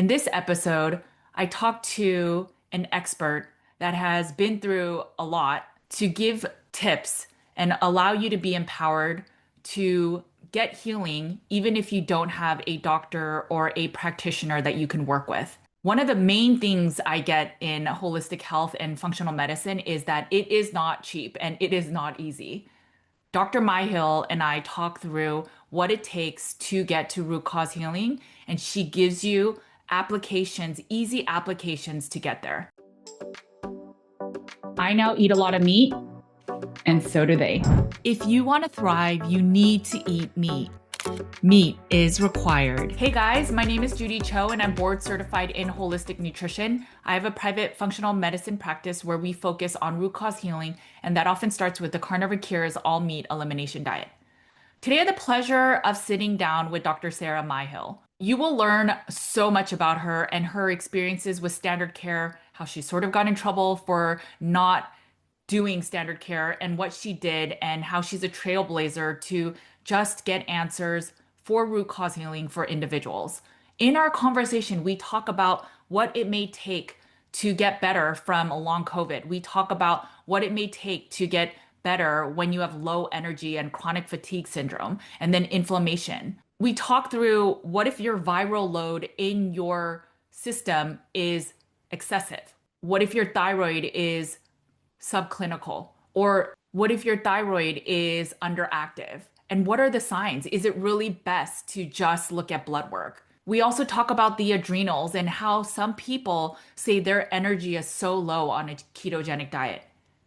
In this episode, I talked to an expert that has been through a lot to give tips and allow you to be empowered to get healing, even if you don't have a doctor or a practitioner that you can work with. One of the main things I get in holistic health and functional medicine is that it is not cheap and it is not easy. Dr. Myhill and I talk through what it takes to get to root cause healing, and she gives you applications, easy applications to get there. I now eat a lot of meat, and so do they. If you want to thrive, you need to eat meat. Meat is required. Hey guys, my name is Judy Cho and I'm board certified in holistic nutrition. I have a private functional medicine practice where we focus on root cause healing, and that often starts with the Carnivore Cure's all meat elimination diet. Today I had the pleasure of sitting down with Dr. Sarah Myhill. You will learn so much about her and her experiences with standard care, how she sort of got in trouble for not doing standard care and what she did, and how she's a trailblazer to just get answers for root cause healing for individuals. In our conversation, we talk about what it may take to get better from a long COVID. We talk about what it may take to get better when you have low energy and chronic fatigue syndrome, and then inflammation. We talk through what if your viral load in your system is excessive? What if your thyroid is subclinical? Or what if your thyroid is underactive? And what are the signs? Is it really best to just look at blood work? We also talk about the adrenals and how some people say their energy is so low on a ketogenic diet.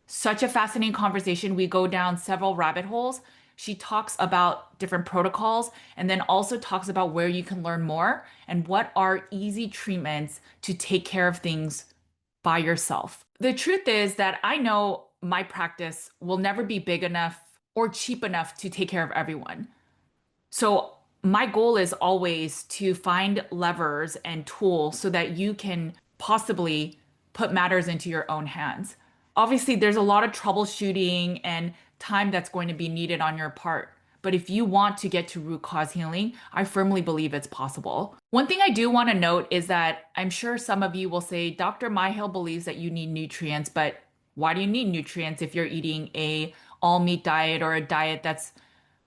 Such a fascinating conversation. We go down several rabbit holes. She talks about different protocols and then also talks about where you can learn more and what are easy treatments to take care of things by yourself. The truth is that I know my practice will never be big enough or cheap enough to take care of everyone. So my goal is always to find levers and tools so that you can possibly put matters into your own hands. Obviously, there's a lot of troubleshooting and time that's going to be needed on your part. But if you want to get to root cause healing, I firmly believe it's possible. One thing I do want to note is that I'm sure some of you will say, Dr. Myhill believes that you need nutrients, but why do you need nutrients if you're eating a all meat diet or a diet that's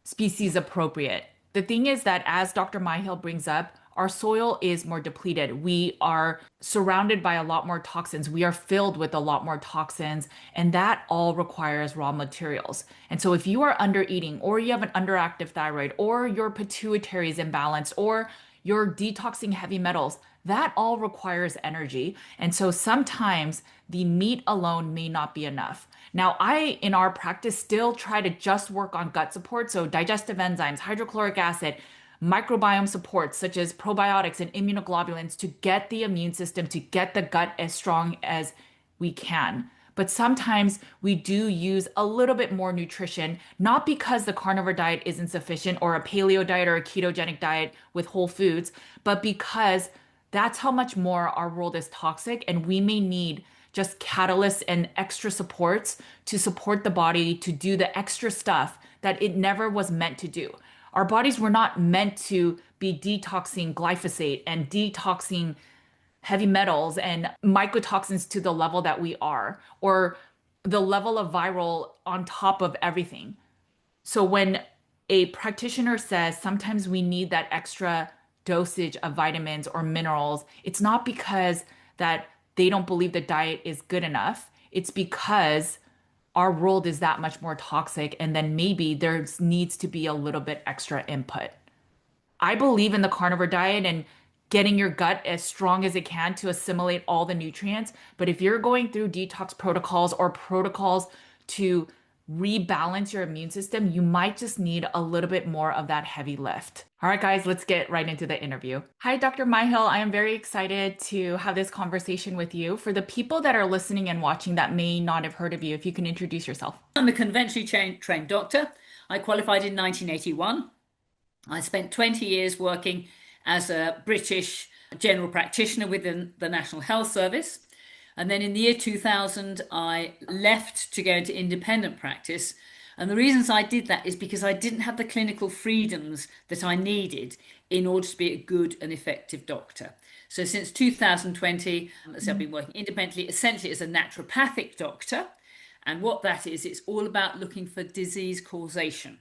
species appropriate? The thing is that, as Dr. Myhill brings up, our soil is more depleted. We are surrounded by a lot more toxins. We are filled with a lot more toxins, and that all requires raw materials. And so if you are under eating, or you have an underactive thyroid, or your pituitary is imbalanced, or you're detoxing heavy metals, that all requires energy. And so sometimes the meat alone may not be enough. Now, in our practice, still try to just work on gut support. So digestive enzymes, hydrochloric acid, microbiome supports such as probiotics and immunoglobulins to get the immune system, to get the gut as strong as we can. But sometimes we do use a little bit more nutrition, not because the carnivore diet isn't sufficient or a paleo diet or a ketogenic diet with whole foods, but because that's how much more our world is toxic, and we may need just catalysts and extra supports to support the body to do the extra stuff that it never was meant to do. Our bodies were not meant to be detoxing glyphosate and detoxing heavy metals and mycotoxins to the level that we are, or the level of viral on top of everything. So when a practitioner says sometimes we need that extra dosage of vitamins or minerals, it's not because that they don't believe the diet is good enough. It's because our world is that much more toxic, and then maybe there needs to be a little bit extra input. I believe in the carnivore diet and getting your gut as strong as it can to assimilate all the nutrients. But if you're going through detox protocols or protocols to rebalance your immune system, you might just need a little bit more of that heavy lift. All right, guys, let's get right into the interview. Hi, Dr. Myhill. I am very excited to have this conversation with you. For the people that are listening and watching that may not have heard of you, if you can introduce yourself. I'm a conventionally trained doctor. I qualified in 1981. I spent 20 years working as a British general practitioner within the National Health Service. And then in the year 2000, I left to go into independent practice. And the reasons I did that is because I didn't have the clinical freedoms that I needed in order to be a good and effective doctor. So since 2020, so I've been working independently, essentially as a naturopathic doctor. And what that is, it's all about looking for disease causation.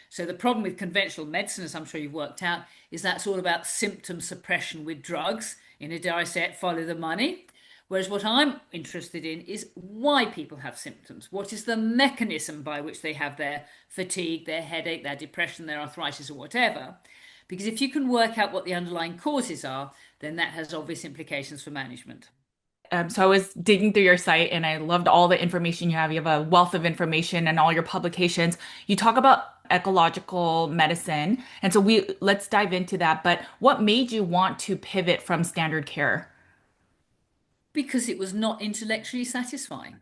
So the problem with conventional medicine, as I'm sure you've worked out, is that's all about symptom suppression with drugs. Dare I say it, follow the money. Whereas what I'm interested in is why people have symptoms. What is the mechanism by which they have their fatigue, their headache, their depression, their arthritis, or whatever? Because if you can work out what the underlying causes are, then that has obvious implications for management. So I was digging through your site and I loved all the information you have. You have a wealth of information and all your publications. You talk about ecological medicine. And so let's dive into that. But what made you want to pivot from standard care? Because it was not intellectually satisfying.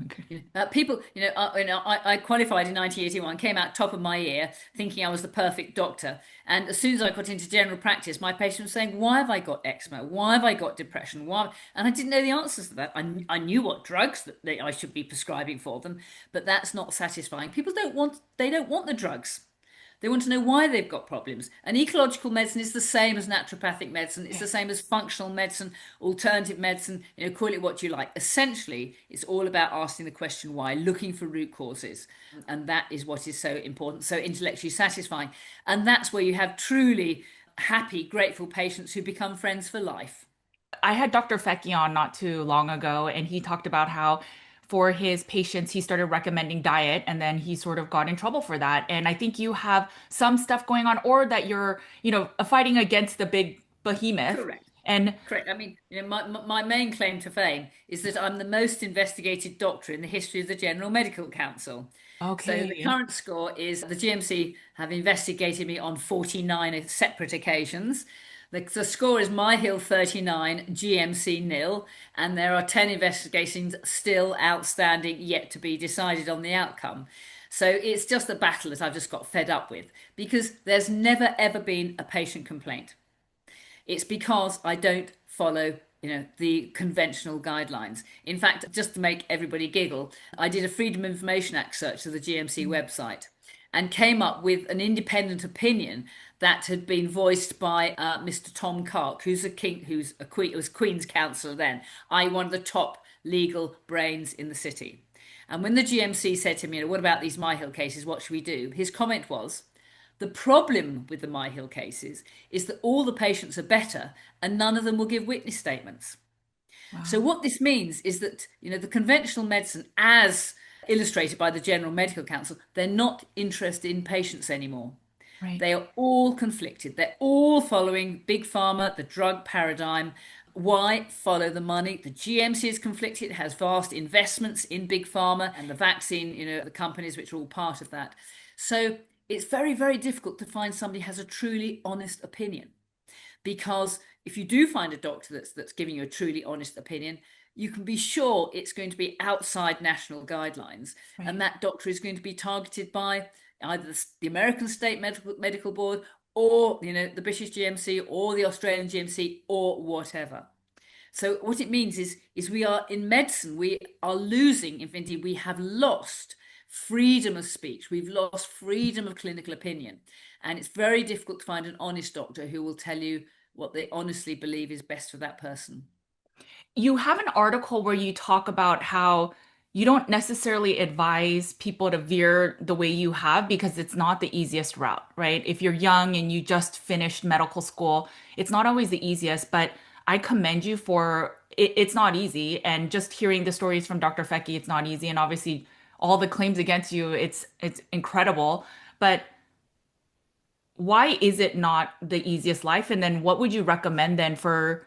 Okay. People, I qualified in 1981, came out top of my year, thinking I was the perfect doctor. And as soon as I got into general practice, my patient was saying, "Why have I got eczema? Why have I got depression? Why?" And I didn't know the answers to that. I knew what drugs that I should be prescribing for them, but that's not satisfying. People they don't want the drugs. They want to know why they've got problems. And ecological medicine is the same as naturopathic medicine. It's the same as functional medicine, alternative medicine, call it what you like. Essentially, it's all about asking the question why, looking for root causes. And that is what is so important, so intellectually satisfying. And that's where you have truly happy, grateful patients who become friends for life. I had Dr. Fecky on not too long ago, and he talked about how for his patients, he started recommending diet, and then he sort of got in trouble for that. And I think you have some stuff going on, or that you're, fighting against the big behemoth. Correct. And Correct. I mean, my main claim to fame is that I'm the most investigated doctor in the history of the General Medical Council. So the okay, current score is the GMC have investigated me on 49 separate occasions. The score is Myhill 39, GMC nil, and there are 10 investigations still outstanding, yet to be decided on the outcome. So it's just a battle that I've just got fed up with because there's never ever been a patient complaint. It's because I don't follow, the conventional guidelines. In fact, just to make everybody giggle, I did a Freedom of Information Act search of the GMC website and came up with an independent opinion that had been voiced by Mr. Tom Cark, who's a king, who's a queen, was Queen's Counsellor then, one of the top legal brains in the city. And when the GMC said to me, "What about these Myhill cases? What should we do?" His comment was, "The problem with the Myhill cases is that all the patients are better and none of them will give witness statements." So wow, what this means is that, the conventional medicine, as illustrated by the General Medical Council, they're not interested in patients anymore. right. They are all conflicted. They're all following big pharma, the drug paradigm. Why? Follow the money. The GMC is conflicted, it has vast investments in big pharma and the vaccine, the companies which are all part of that. So it's very, very difficult to find somebody who has a truly honest opinion. Because if you do find a doctor that's giving you a truly honest opinion, you can be sure it's going to be outside national guidelines, and Right. that doctor is going to be targeted by either the American State Medical Board or the British GMC or the Australian GMC or whatever. So what it means is we are in medicine, we are losing, indeed we have lost freedom of speech, we've lost freedom of clinical opinion, and it's very difficult to find an honest doctor who will tell you what they honestly believe is best for that person. You have an article where you talk about how you don't necessarily advise people to veer the way you have because it's not the easiest route, right? If you're young and you just finished medical school, it's not always the easiest, but I commend you for it. It's not easy. And just hearing the stories from Dr. Fecky, it's not easy. And obviously all the claims against you, it's incredible. But why is it not the easiest life? And then what would you recommend then for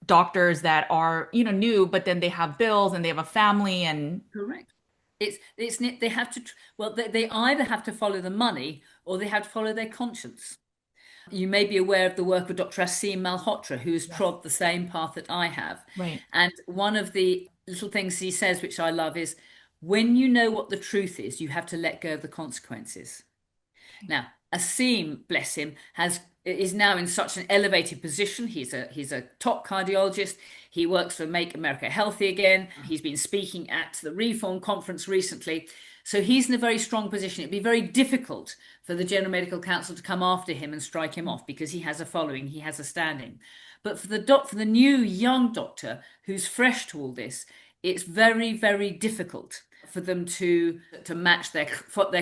doctors that are, new, but then they have bills and they have a family and Correct. It's they have to well they either have to follow the money or they have to follow their conscience. You may be aware of the work of Dr. Asim Malhotra, who has yes, trod the same path that I have. right. And one of the little things he says, which I love, is when you know what the truth is, you have to let go of the consequences. Okay. Now, Asim, bless him, is now in such an elevated position. He's a top cardiologist. He works for Make America Healthy Again. He's been speaking at the Reform Conference recently. So he's in a very strong position. It'd be very difficult for the General Medical Council to come after him and strike him off because he has a following, he has a standing. But for the new young doctor who's fresh to all this, it's very, very difficult for them to match their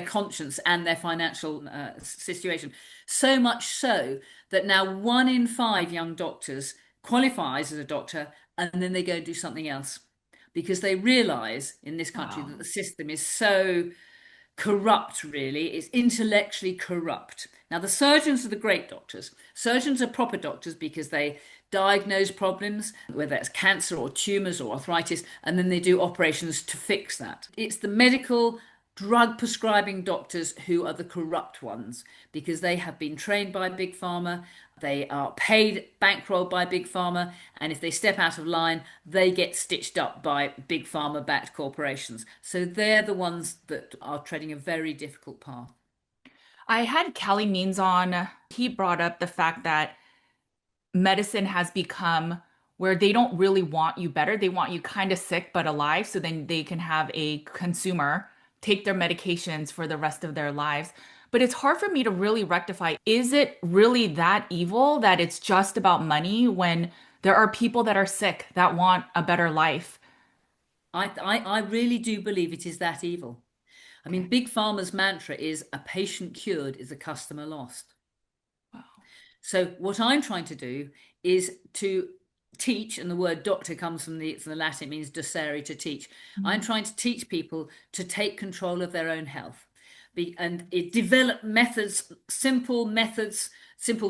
conscience and their financial situation. So much so that now 1 in 5 young doctors qualifies as a doctor and then they go and do something else because they realize in this country Wow. that the system is so corrupt, really. It's intellectually corrupt. Now, the surgeons are the great doctors. Surgeons are proper doctors because they diagnose problems, whether it's cancer or tumors or arthritis, and then they do operations to fix that. It's the medical drug prescribing doctors who are the corrupt ones because they have been trained by big pharma, they are paid bankrolled by big pharma, and if they step out of line, they get stitched up by big pharma backed corporations. So they're the ones that are treading a very difficult path. I had Callie Means on. He brought up the fact that medicine has become where they don't really want you better. They want you kind of sick but alive so then they can have a consumer take their medications for the rest of their lives. But it's hard for me to really rectify. Is it really that evil that it's just about money when there are people that are sick that want a better life? I really do believe it is that evil. I mean, Okay. Big Pharma's mantra is a patient cured is a customer lost. Wow. So what I'm trying to do is to teach, and the word doctor comes from the Latin, it means docere, to teach. I'm Mhm. trying to teach people to take control of their own health. And it develop methods, simple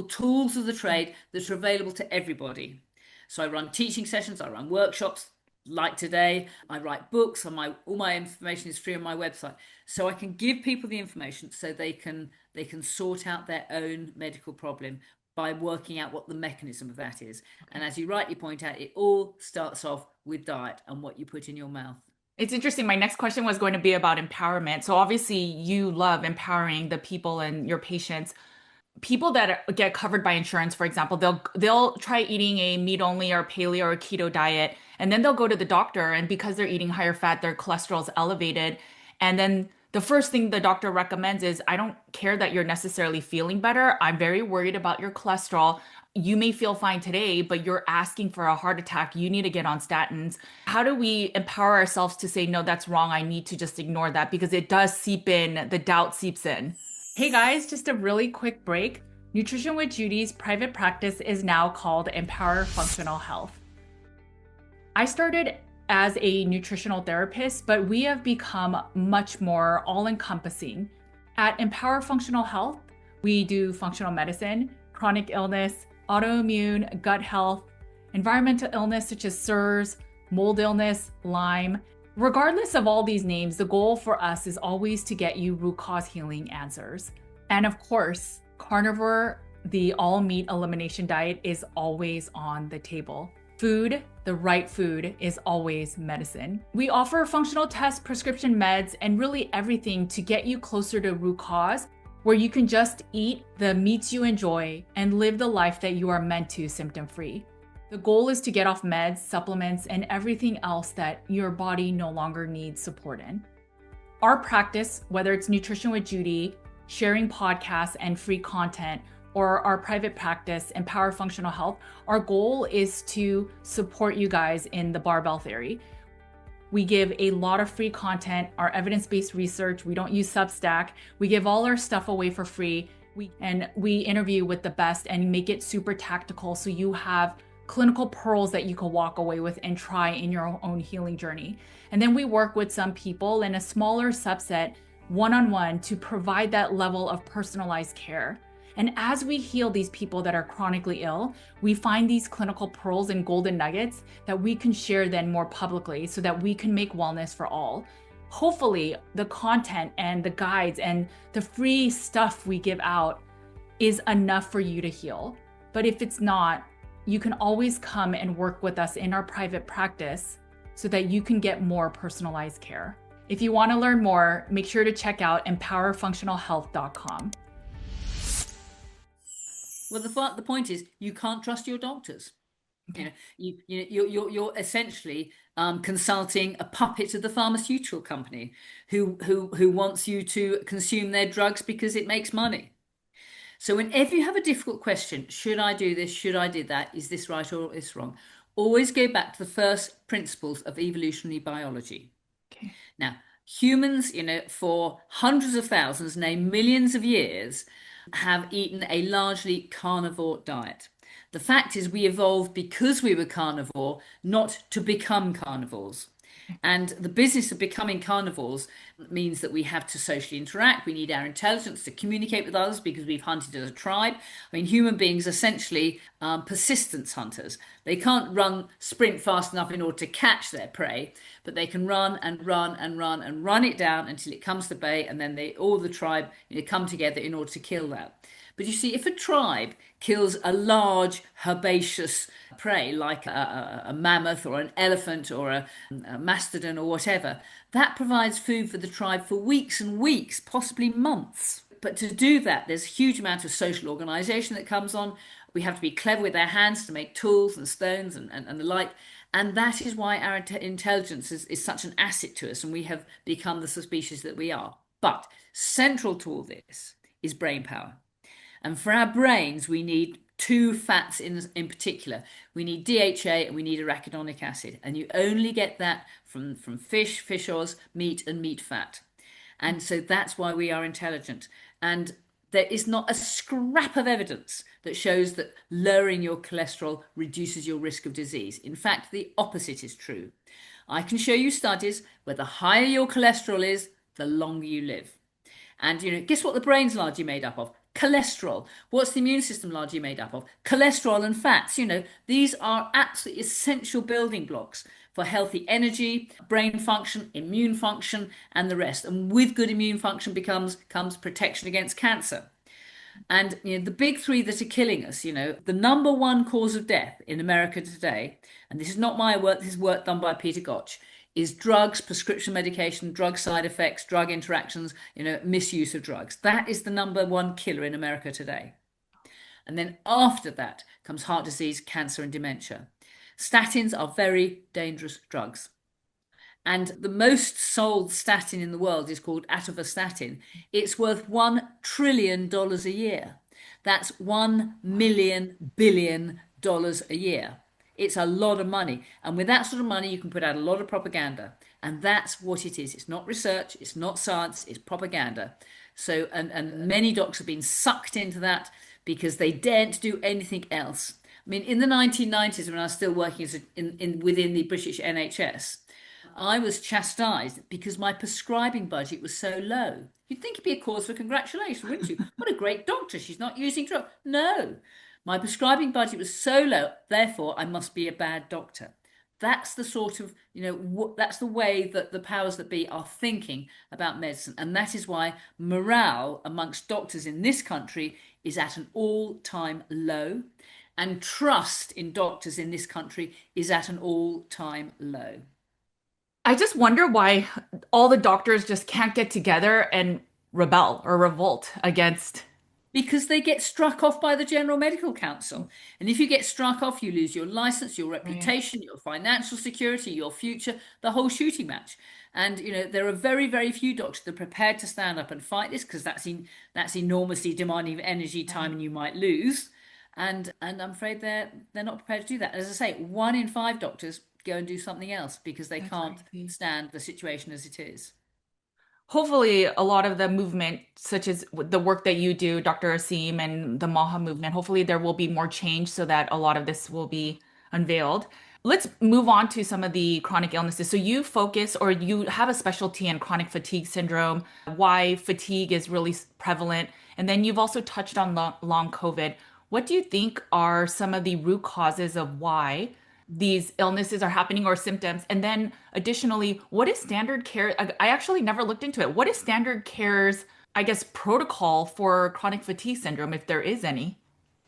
tools of the trade that are available to everybody. So I run teaching sessions, I run workshops like today, I write books, and my all my information is free on my website. So I can give people the information so they can sort out their own medical problem by working out what the mechanism of that is. And Okay. as you rightly point out, it all starts off with diet and what you put in your mouth. It's interesting. My next question was going to be about empowerment. So obviously you love empowering the people and your patients. People that get covered by insurance, for example, they'll try eating a meat only or paleo or keto diet, and then they'll go to the doctor, and because they're eating higher fat, their cholesterol is elevated, and then the first thing the doctor recommends is, I don't care that you're necessarily feeling better. I'm very worried about your cholesterol. You may feel fine today, but you're asking for a heart attack. You need to get on statins. How do we empower ourselves to say, no, that's wrong. I need to just ignore that because it does seep in, the doubt seeps in. Hey guys, just a really quick break. Nutrition with Judy's private practice is now called Empower Functional Health. I started as a nutritional therapist, but we have become much more all encompassing. At Empower Functional Health, we do functional medicine, chronic illness, autoimmune, gut health, environmental illness such as SIRS, mold illness, Lyme. Regardless of all these names, the goal for us is always to get you root cause healing answers. And of course, carnivore, the all meat elimination diet is always on the table. Food, the right food, is always medicine. We offer functional tests, prescription meds, and really everything to get you closer to root cause, where you can just eat the meats you enjoy and live the life that you are meant to symptom-free. The goal is to get off meds, supplements, and everything else that your body no longer needs support in. Our practice, whether it's Nutrition with Judy, sharing podcasts and free content, or our private practice, Empower Functional Health, our goal is to support you guys in the barbell theory. We give a lot of free content, our evidence-based research. We don't use Substack. We give all our stuff away for free. We interview with the best and make it super tactical so you have clinical pearls that you can walk away with and try in your own healing journey. And then we work with some people in a smaller subset, one-on-one, to provide that level of personalized care. And as we heal these people that are chronically ill, we find these clinical pearls and golden nuggets that we can share then more publicly so that we can make wellness for all. Hopefully, the content and the guides and the free stuff we give out is enough for you to heal. But if it's not, you can always come and work with us in our private practice so that you can get more personalized care. If you want to learn more, make sure to check out empowerfunctionalhealth.com. Well, the point is, you can't trust your doctors. Okay. You're essentially consulting a puppet of the pharmaceutical company who wants you to consume their drugs because it makes money. So whenever you have a difficult question, should I do this? Should I do that? Is this right or is this wrong? Always go back to the first principles of evolutionary biology. Okay. Now, humans, for hundreds of thousands, nay, millions of years, have eaten a largely carnivore diet. The fact is, we evolved because we were carnivore, not to become carnivores. And the business of becoming carnivores means that we have to socially interact. We need our intelligence to communicate with others because we've hunted as a tribe. I mean, human beings are essentially persistence hunters. They can't sprint fast enough in order to catch their prey, but they can run and run and run and run it down until it comes to bay, and then all the tribe come together in order to kill that. But you see, if a tribe kills a large herbaceous prey like a mammoth or an elephant or a mastodon or whatever, that provides food for the tribe for weeks and weeks, possibly months. But to do that, there's a huge amount of social organization that comes on. We have to be clever with our hands to make tools and stones and the like. And that is why our intelligence is such an asset to us, and we have become the species that we are. But central to all this is brain power. And for our brains, we need two fats in particular. We need DHA and we need arachidonic acid. And you only get that from fish oils, meat, and meat fat. And so that's why we are intelligent. And there is not a scrap of evidence that shows that lowering your cholesterol reduces your risk of disease. In fact, the opposite is true. I can show you studies where the higher your cholesterol is, the longer you live. And guess what the brain's largely made up of? Cholesterol. What's the immune system largely made up of? Cholesterol and fats. These are absolutely essential building blocks for healthy energy, brain function, immune function, and the rest. And with good immune function comes protection against cancer. And the big three that are killing us, the number one cause of death in America today, and this is not my work, this is work done by Peter Gotch, is drugs, prescription medication, drug side effects, drug interactions, misuse of drugs. That is the number one killer in America today. And then after that comes heart disease, cancer, and dementia. Statins are very dangerous drugs. And the most sold statin in the world is called atorvastatin. It's worth $1 trillion a year. That's $1 billion a year. It's a lot of money. And with that sort of money, you can put out a lot of propaganda. And that's what it is. It's not research, it's not science, it's propaganda. So, and many doctors have been sucked into that because they daren't do anything else. I mean, in the 1990s, when I was still working within the British NHS, I was chastised because my prescribing budget was so low. You'd think it'd be a cause for congratulation, wouldn't you? What a great doctor, she's not using drugs. No. My prescribing budget was so low, therefore I must be a bad doctor. That's the sort of, that's the way that the powers that be are thinking about medicine. And that is why morale amongst doctors in this country is at an all-time low. And trust in doctors in this country is at an all-time low. I just wonder why all the doctors just can't get together and rebel or revolt against. Because they get struck off by the General Medical Council. And if you get struck off, you lose your license, your reputation, your financial security, your future, the whole shooting match. And, there are very, very few doctors that are prepared to stand up and fight this because that's enormously demanding of energy, time, and you might lose. And I'm afraid they're not prepared to do that. As I say, 1 in 5 doctors go and do something else because they can't stand the situation as it is. Hopefully a lot of the movement, such as the work that you do, Dr. Asim, and the Maha movement, hopefully there will be more change so that a lot of this will be unveiled. Let's move on to some of the chronic illnesses. So you focus or you have a specialty in chronic fatigue syndrome, why fatigue is really prevalent, and then you've also touched on long COVID. What do you think are some of the root causes of why these illnesses are happening or symptoms? And then additionally, what is standard care? I actually never looked into it. What is standard care's, I guess, protocol for chronic fatigue syndrome, if there is any?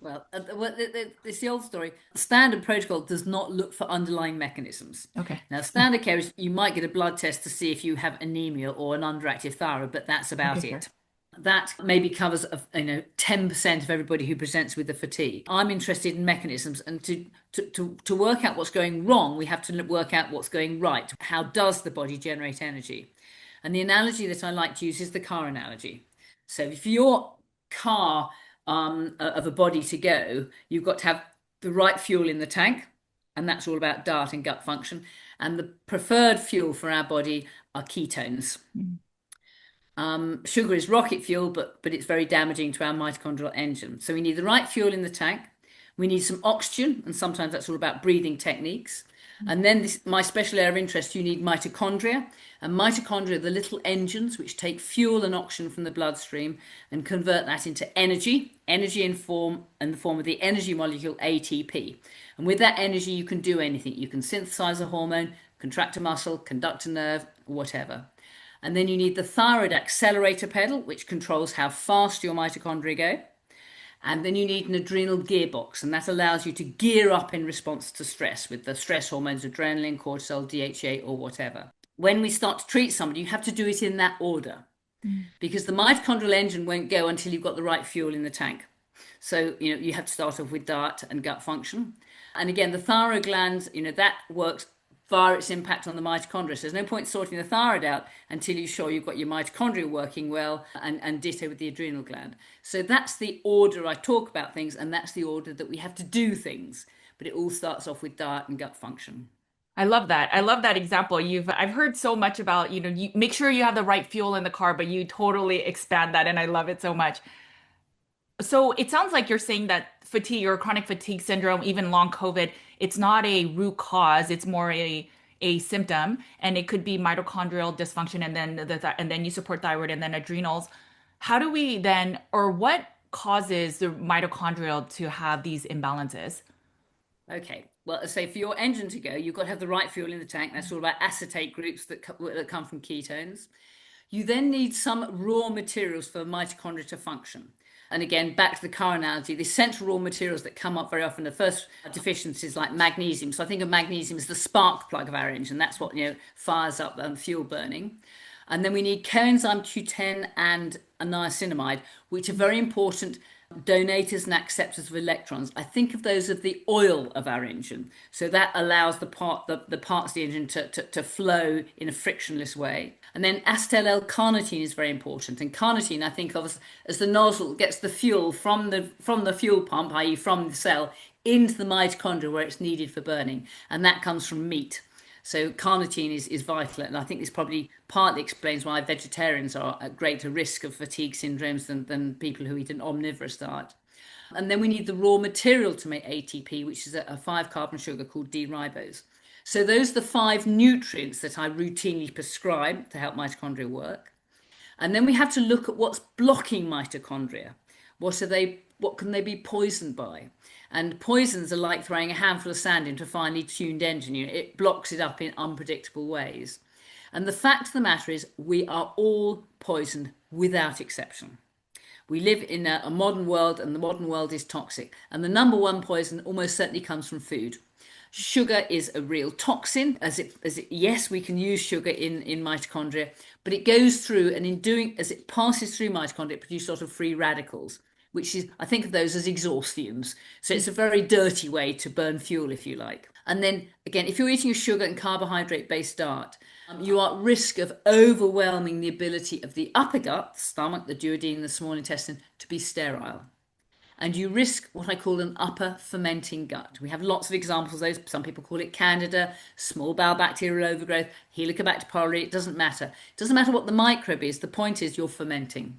Well, it's the old story. Standard protocol does not look for underlying mechanisms. Okay. Now, standard care is you might get a blood test to see if you have anemia or an underactive thyroid, but that's about Okay, it. sure. That maybe covers 10% of everybody who presents with the fatigue. I'm interested in mechanisms, and to work out what's going wrong, we have to work out what's going right. How does the body generate energy? And the analogy that I like to use is the car analogy. So if your car of a body to go, you've got to have the right fuel in the tank, and that's all about diet and gut function. And the preferred fuel for our body are ketones. Mm. Sugar is rocket fuel, but it's very damaging to our mitochondrial engine. So we need the right fuel in the tank. We need some oxygen, and sometimes that's all about breathing techniques. And then my special area of interest, you need mitochondria. And mitochondria are the little engines which take fuel and oxygen from the bloodstream and convert that into energy in the form of the energy molecule ATP. And with that energy, you can do anything. You can synthesize a hormone, contract a muscle, conduct a nerve, whatever. And then you need the thyroid accelerator pedal, which controls how fast your mitochondria go. And then you need an adrenal gearbox, and that allows you to gear up in response to stress with the stress hormones, adrenaline, cortisol, DHA, or whatever. When we start to treat somebody, you have to do it in that order because the mitochondrial engine won't go until you've got the right fuel in the tank. So, you have to start off with diet and gut function. And again, the thyroid gland, that works via its impact on the mitochondria. So there's no point sorting the thyroid out until you're sure you've got your mitochondria working well, and ditto with the adrenal gland. So that's the order I talk about things, and that's the order that we have to do things. But it all starts off with diet and gut function. I love that. I love that example. I've heard so much about, you make sure you have the right fuel in the car, but you totally expand that and I love it so much. So it sounds like you're saying that fatigue or chronic fatigue syndrome, even long COVID, it's not a root cause, it's more a symptom, and it could be mitochondrial dysfunction, and then and then you support thyroid and then adrenals. How do we then, or what causes the mitochondrial to have these imbalances? Okay, well, say for your engine to go, you've got to have the right fuel in the tank. That's all about acetate groups that come from ketones. You then need some raw materials for mitochondria to function. And again, back to the car analogy, the essential raw materials that come up very often, the first deficiencies like magnesium. So I think of magnesium as the spark plug of our engine. That's what fires up fuel burning. And then we need coenzyme Q10 and a niacinamide, which are very important donators and acceptors of electrons. I think of those as the oil of our engine. So that allows the parts of the engine to flow in a frictionless way. And then acetyl L-carnitine is very important. And carnitine I think of as the nozzle that gets the fuel from the fuel pump, i.e. from the cell, into the mitochondria where it's needed for burning. And that comes from meat. So carnitine is vital, and I think this probably partly explains why vegetarians are at greater risk of fatigue syndromes than people who eat an omnivorous diet. And then we need the raw material to make ATP, which is a 5-carbon sugar called D-ribose. So those are the 5 nutrients that I routinely prescribe to help mitochondria work. And then we have to look at what's blocking mitochondria. What can they be poisoned by? And poisons are like throwing a handful of sand into a finely tuned engine. It blocks it up in unpredictable ways. And the fact of the matter is, we are all poisoned without exception. We live in a modern world, and the modern world is toxic. And the number one poison almost certainly comes from food. Sugar is a real toxin, yes, we can use sugar in mitochondria, but it goes through, and as it passes through mitochondria, it produces sort of free radicals, which is, I think of those as exhaust fumes. So it's a very dirty way to burn fuel, if you like. And then again, if you're eating a sugar and carbohydrate based diet, you are at risk of overwhelming the ability of the upper gut, the stomach, the duodenum, the small intestine, to be sterile. And you risk what I call an upper fermenting gut. We have lots of examples of those. Some people call it candida, small bowel bacterial overgrowth, Helicobacter pylori. It doesn't matter. It doesn't matter what the microbe is. The point is you're fermenting.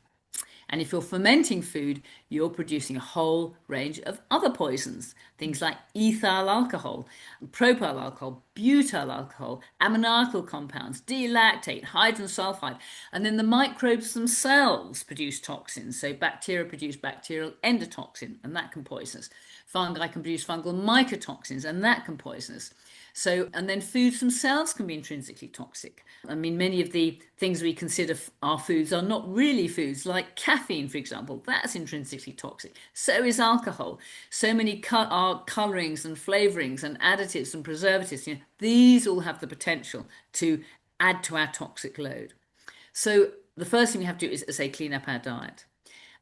And if you're fermenting food, you're producing a whole range of other poisons. Things like ethyl alcohol, propyl alcohol, butyl alcohol, ammonarchal compounds, D-lactate, hydrogen sulfide. And then the microbes themselves produce toxins. So bacteria produce bacterial endotoxin, and that can poison us. Fungi can produce fungal mycotoxins, and that can poison us. So, and then foods themselves can be intrinsically toxic. I mean, many of the things we consider our foods are not really foods, like caffeine, for example. That's intrinsically toxic. So is alcohol. So many colorings and flavorings and additives and preservatives. These all have the potential to add to our toxic load. So the first thing we have to do is, say, clean up our diet.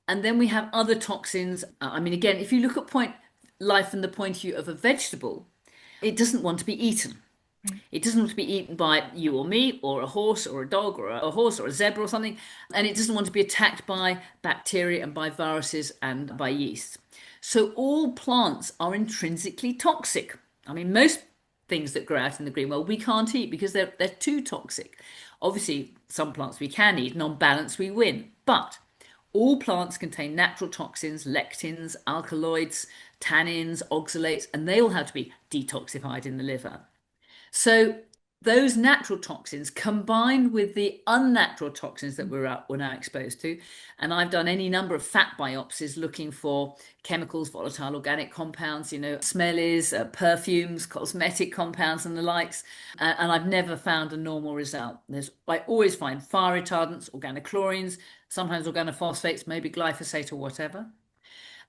And then we have other toxins. I mean, again, if you look at life from the point of view of a vegetable, it doesn't want to be eaten. It doesn't want to be eaten by you or me or a horse or a dog or a horse or a zebra or something. And it doesn't want to be attacked by bacteria and by viruses and by yeast. So all plants are intrinsically toxic. I mean, most things that grow out in the green world we can't eat because they're too toxic. Obviously, some plants we can eat, and on balance we win. But all plants contain natural toxins, lectins, alkaloids, tannins, oxalates, and they all have to be detoxified in the liver. So those natural toxins combined with the unnatural toxins that we're now exposed to, and I've done any number of fat biopsies looking for chemicals, volatile organic compounds, smellies, perfumes, cosmetic compounds, and the likes, and I've never found a normal result. I always find fire retardants, organochlorines, sometimes organophosphates, maybe glyphosate or whatever.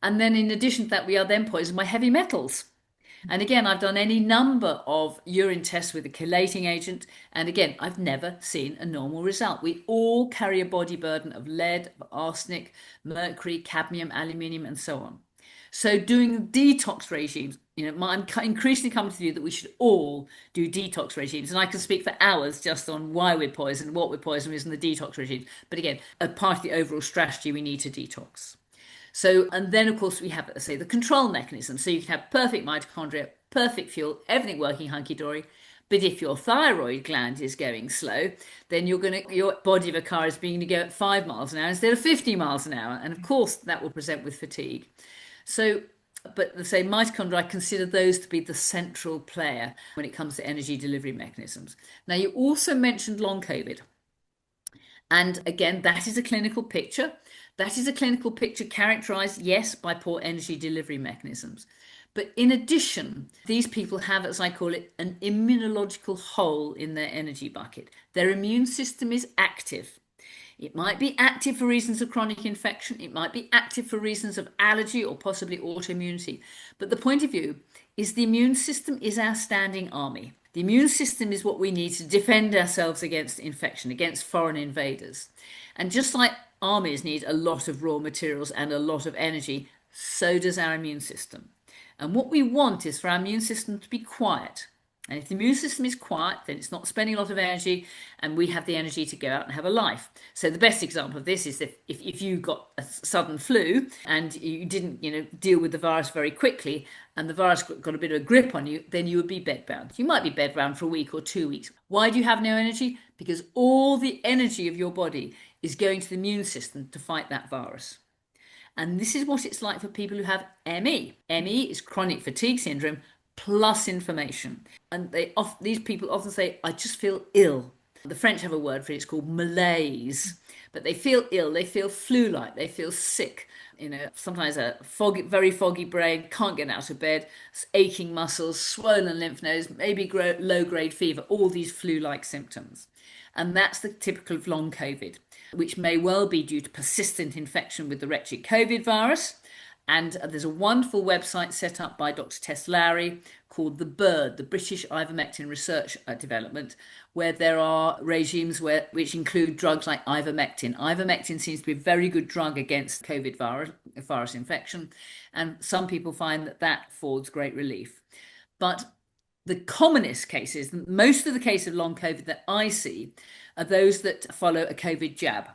And then in addition to that, we are then poisoned by heavy metals. And again, I've done any number of urine tests with a chelating agent. And again, I've never seen a normal result. We all carry a body burden of lead, of arsenic, mercury, cadmium, aluminium, and so on. So doing detox regimes, I'm increasingly coming to the view that we should all do detox regimes. And I can speak for hours just on why we're poisoned, what we're poisoned with, and the detox regime. But again, a part of the overall strategy, we need to detox. So, and then of course we have, say, the control mechanism. So you can have perfect mitochondria, perfect fuel, everything working hunky-dory. But if your thyroid gland is going slow, then your body of a car is beginning to go at 5 miles an hour instead of 50 miles an hour. And of course that will present with fatigue. So, but say mitochondria, I consider those to be the central player when it comes to energy delivery mechanisms. Now you also mentioned long COVID. And again, that is a clinical picture. That is a clinical picture characterized, yes, by poor energy delivery mechanisms. But in addition, these people have, as I call it, an immunological hole in their energy bucket. Their immune system is active. It might be active for reasons of chronic infection. It might be active for reasons of allergy or possibly autoimmunity. But the point of view is the immune system is our standing army. The immune system is what we need to defend ourselves against infection, against foreign invaders. And just like armies need a lot of raw materials and a lot of energy, so does our immune system. And what we want is for our immune system to be quiet. And if the immune system is quiet, then it's not spending a lot of energy and we have the energy to go out and have a life. So the best example of this is that if you got a sudden flu and you didn't, deal with the virus very quickly and the virus got a bit of a grip on you, then you would be bedbound. You might be bedbound for a week or 2 weeks. Why do you have no energy? Because all the energy of your body is going to the immune system to fight that virus. And this is what it's like for people who have ME. ME is chronic fatigue syndrome plus inflammation. And these people often say, I just feel ill. The French have a word for it, it's called malaise. But they feel ill, they feel flu-like, they feel sick. Sometimes a very foggy brain, can't get out of bed, aching muscles, swollen lymph nodes, maybe low-grade fever, all these flu-like symptoms. And that's the typical of long COVID, which may well be due to persistent infection with the wretched COVID virus. And there's a wonderful website set up by Dr. Tess Lowry called The Bird, the British Ivermectin Research Development, where there are regimes which include drugs like ivermectin. Ivermectin seems to be a very good drug against COVID virus infection, and some people find that affords great relief. But the commonest cases, most of the cases of long COVID that I see, are those that follow a COVID jab.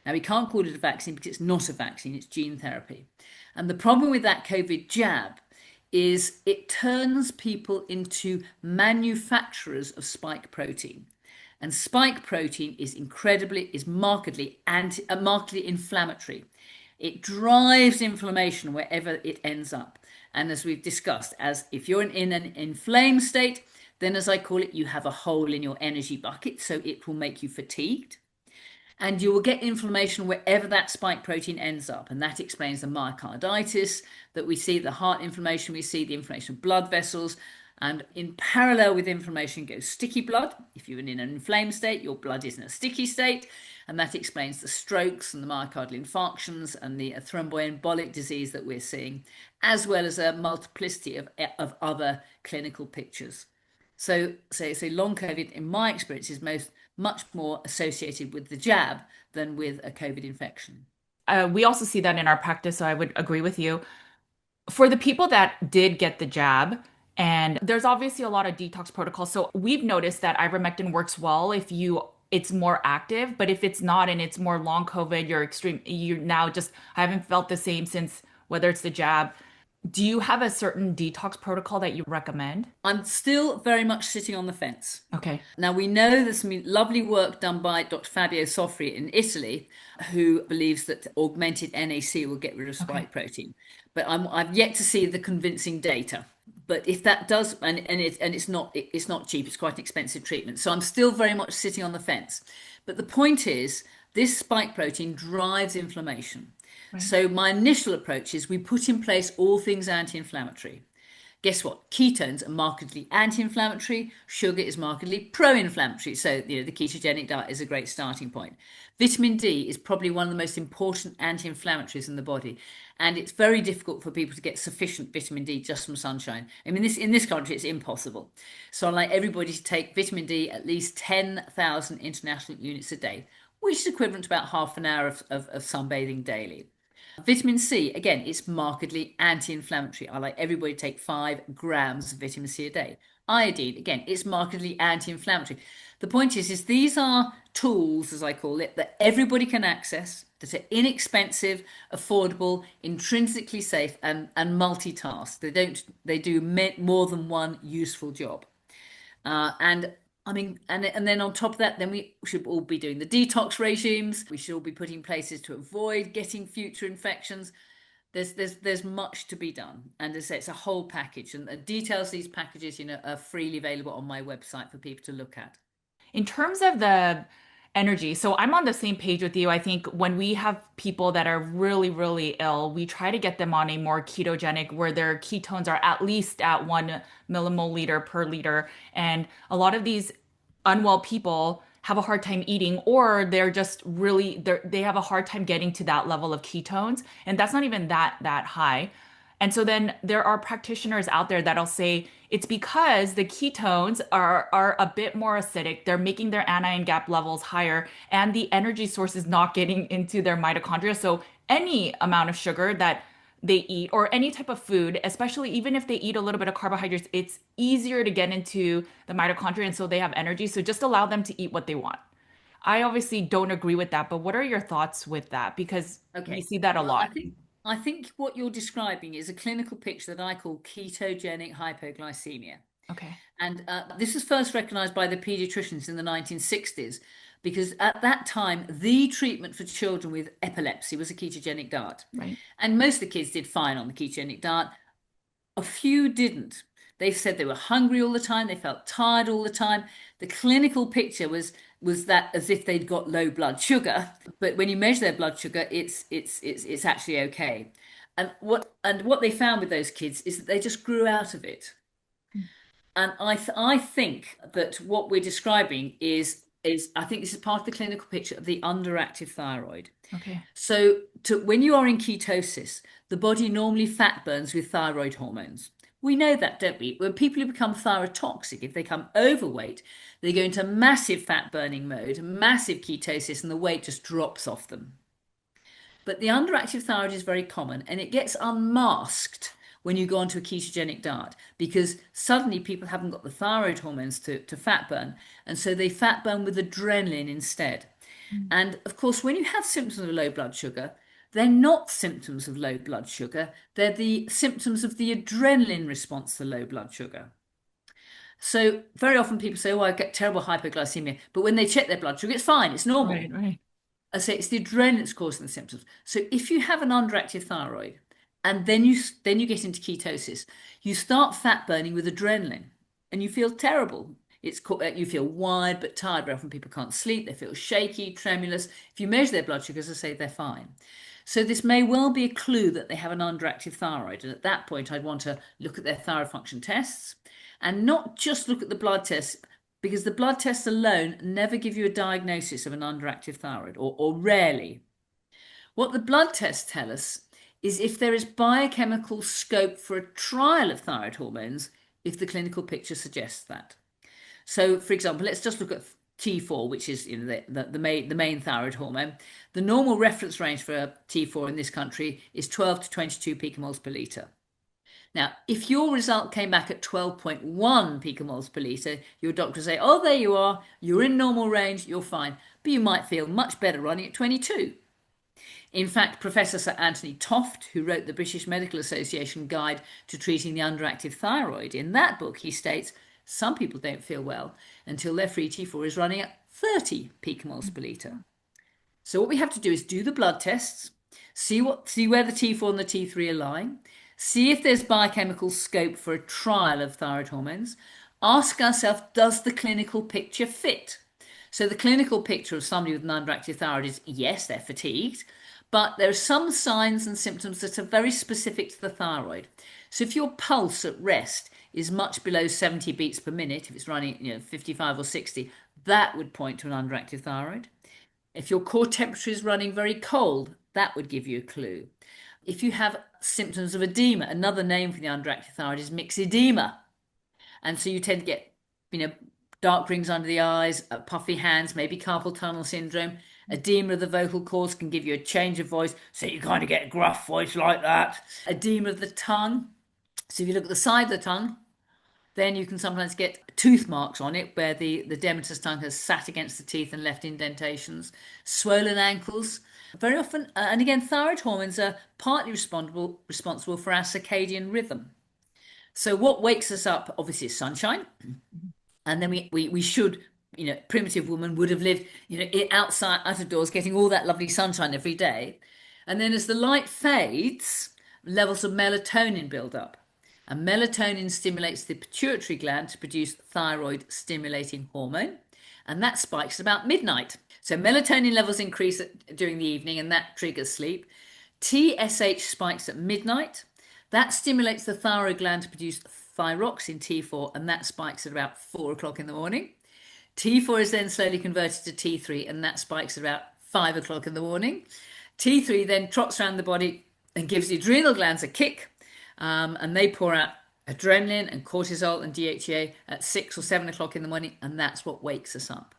Now, we can't call it a vaccine because it's not a vaccine, it's gene therapy. And the problem with that COVID jab is it turns people into manufacturers of spike protein. And spike protein is markedly inflammatory. It drives inflammation wherever it ends up. And as we've discussed, if you're in an inflamed state, then as I call it, you have a hole in your energy bucket, so it will make you fatigued. And you will get inflammation wherever that spike protein ends up. And that explains the myocarditis that we see, the heart inflammation we see, the inflammation of blood vessels. And in parallel with inflammation goes sticky blood. If you're in an inflamed state, your blood is in a sticky state. And that explains the strokes and the myocardial infarctions and the thromboembolic disease that we're seeing, as well as a multiplicity of other clinical pictures. So long COVID, in my experience, is much more associated with the jab than with a COVID infection. We also see that in our practice, so I would agree with you. For the people that did get the jab, And there's obviously a lot of detox protocols. So we've noticed that ivermectin works well if it's more active, but if it's not and it's more long COVID, you now just I haven't felt the same since whether it's the jab. Do you have a certain detox protocol that you recommend? I'm still very much sitting on the fence. Okay. Now, we know there's some lovely work done by Dr. Fabio Soffri in Italy, who believes that augmented NAC will get rid of Okay. spike protein. But I've yet to see the convincing data. But if that does, it's not cheap, it's quite an expensive treatment. So I'm still very much sitting on the fence. But the point is, this spike protein drives inflammation. Right. So my initial approach is we put in place all things anti-inflammatory. Guess what? Ketones are markedly anti-inflammatory. Sugar is markedly pro-inflammatory. So, the ketogenic diet is a great starting point. Vitamin D is probably one of the most important anti-inflammatories in the body. And it's very difficult for people to get sufficient vitamin D just from sunshine. I mean, in this country, it's impossible. So I like everybody to take vitamin D at least 10,000 international units a day, which is equivalent to about half an hour of sunbathing daily. Vitamin C, again, it's markedly anti-inflammatory. I like everybody to take 5 grams of vitamin C a day. Iodine, again, it's markedly anti-inflammatory. The point is these are tools, as I call it, that everybody can access, that are inexpensive, affordable, intrinsically safe, and multitask. They do more than one useful job. And I mean, and then on top of that, then we should all be doing the detox regimes. We should all be putting places to avoid getting future infections. There's much to be done, and as I say, it's a whole package. And the details of these packages, are freely available on my website for people to look at. In terms of the energy, so I'm on the same page with you. I think when we have people that are really, really ill, we try to get them on a more ketogenic where their ketones are at least at 1 millimole per liter. And a lot of these unwell people have a hard time eating, or they're just they have a hard time getting to that level of ketones, and that's not even that high. And so then there are practitioners out there that'll say it's because the ketones are a bit more acidic. They're making their anion gap levels higher, and the energy source is not getting into their mitochondria. So any amount of sugar that they eat or any type of food, especially even if they eat a little bit of carbohydrates, it's easier to get into the mitochondria and so they have energy. So just allow them to eat what they want. I obviously don't agree with that, but what are your thoughts with that? Because we Okay. see that a Well, lot. I think what you're describing is a clinical picture that I call ketogenic hypoglycemia. Okay. And this was first recognized by the pediatricians in the 1960s because at that time, the treatment for children with epilepsy was a ketogenic diet. Right. And most of the kids did fine on the ketogenic diet. A few didn't. They said they were hungry all the time, they felt tired all the time. The clinical picture was that as if they'd got low blood sugar, but when you measure their blood sugar, it's actually okay. And what they found with those kids is that they just grew out of it. And I think that what we're describing is I think this is part of the clinical picture of the underactive thyroid. Okay. So when you are in ketosis, the body normally fat burns with thyroid hormones. We know that, don't we? When people who become thyrotoxic, if they become overweight, they go into massive fat burning mode, massive ketosis, and the weight just drops off them. But the underactive thyroid is very common and it gets unmasked when you go onto a ketogenic diet because suddenly people haven't got the thyroid hormones to fat burn. And so they fat burn with adrenaline instead. Mm. And of course, when you have symptoms of low blood sugar, they're not symptoms of low blood sugar. They're the symptoms of the adrenaline response to low blood sugar. So very often people say, oh, I get terrible hypoglycemia. But when they check their blood sugar, it's fine, it's Right, normal. right. I say it's the adrenaline that's causing the symptoms. So if you have an underactive thyroid and then you get into ketosis, you start fat burning with adrenaline and you feel terrible. You feel wired but tired. Very often people can't sleep. They feel shaky, tremulous. If you measure their blood sugar, as I say, they're fine. So this may well be a clue that they have an underactive thyroid. And at that point, I'd want to look at their thyroid function tests and not just look at the blood tests because the blood tests alone never give you a diagnosis of an underactive thyroid, or rarely. What the blood tests tell us is if there is biochemical scope for a trial of thyroid hormones, if the clinical picture suggests that. So, for example, let's just look at T4, which is the main thyroid hormone. The normal reference range for T4 in this country is 12 to 22 picomoles per litre. Now, if your result came back at 12.1 picomoles per litre, your doctor would say, oh, there you are, you're in normal range, you're fine. But you might feel much better running at 22. In fact, Professor Sir Anthony Toft, who wrote the British Medical Association Guide to Treating the Underactive Thyroid, in that book he states some people don't feel well until their free T4 is running at 30 picomoles per litre. So what we have to do is do the blood tests, see where the T4 and the T3 are lying, see if there's biochemical scope for a trial of thyroid hormones, ask ourselves, does the clinical picture fit? So the clinical picture of somebody with an underactive thyroid is, yes, they're fatigued, but there are some signs and symptoms that are very specific to the thyroid. So if your pulse at rest is much below 70 beats per minute, if it's running 55 or 60, that would point to an underactive thyroid. If your core temperature is running very cold, that would give you a clue. If you have symptoms of edema, another name for the underactive thyroid is myxedema. And so you tend to get, dark rings under the eyes, puffy hands, maybe carpal tunnel syndrome. Edema of the vocal cords can give you a change of voice, so you kind of get a gruff voice like that. Edema of the tongue. So if you look at the side of the tongue, then you can sometimes get tooth marks on it where the dementor's tongue has sat against the teeth and left indentations. Swollen ankles. Very often, and again, thyroid hormones are partly responsible for our circadian rhythm. So what wakes us up, obviously, is sunshine. And then we should, primitive woman would have lived, outside, out of doors, getting all that lovely sunshine every day. And then as the light fades, levels of melatonin build up. And melatonin stimulates the pituitary gland to produce thyroid stimulating hormone. And that spikes about midnight. So melatonin levels increase during the evening and that triggers sleep. TSH spikes at midnight. That stimulates the thyroid gland to produce thyroxine T4 and that spikes at about 4 o'clock in the morning. T4 is then slowly converted to T3 and that spikes at about 5 o'clock in the morning. T3 then trots around the body and gives the adrenal glands a kick. And they pour out adrenaline and cortisol and DHEA at 6 or 7 o'clock in the morning, and that's what wakes us up.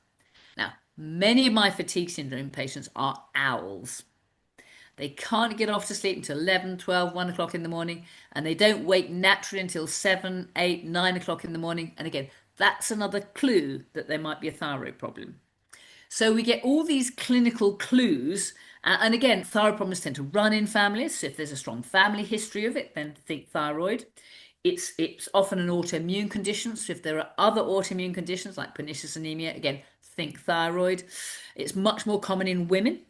Now, many of my fatigue syndrome patients are owls. They can't get off to sleep until 11, 12, 1 o'clock in the morning, and they don't wake naturally until 7, 8, 9 o'clock in the morning. And again, that's another clue that there might be a thyroid problem. So we get all these clinical clues. And again, thyroid problems tend to run in families. So if there's a strong family history of it, then think thyroid. It's often an autoimmune condition. So if there are other autoimmune conditions like pernicious anemia, again, think thyroid. It's much more common in women.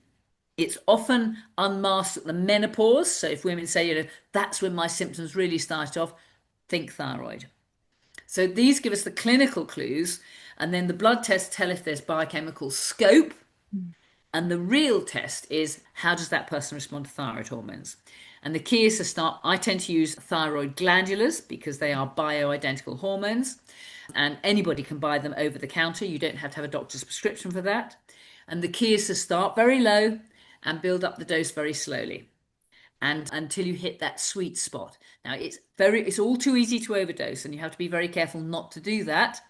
It's often unmasked at the menopause. So if women say, that's when my symptoms really started off, think thyroid. So these give us the clinical clues. And then the blood tests tell if there's biochemical scope. And the real test is, how does that person respond to thyroid hormones? And the key is to start, I tend to use thyroid glandulars because they are bioidentical hormones. And anybody can buy them over the counter. You don't have to have a doctor's prescription for that. And the key is to start very low and build up the dose very slowly. And until you hit that sweet spot. Now, it's all too easy to overdose, and you have to be very careful not to do that.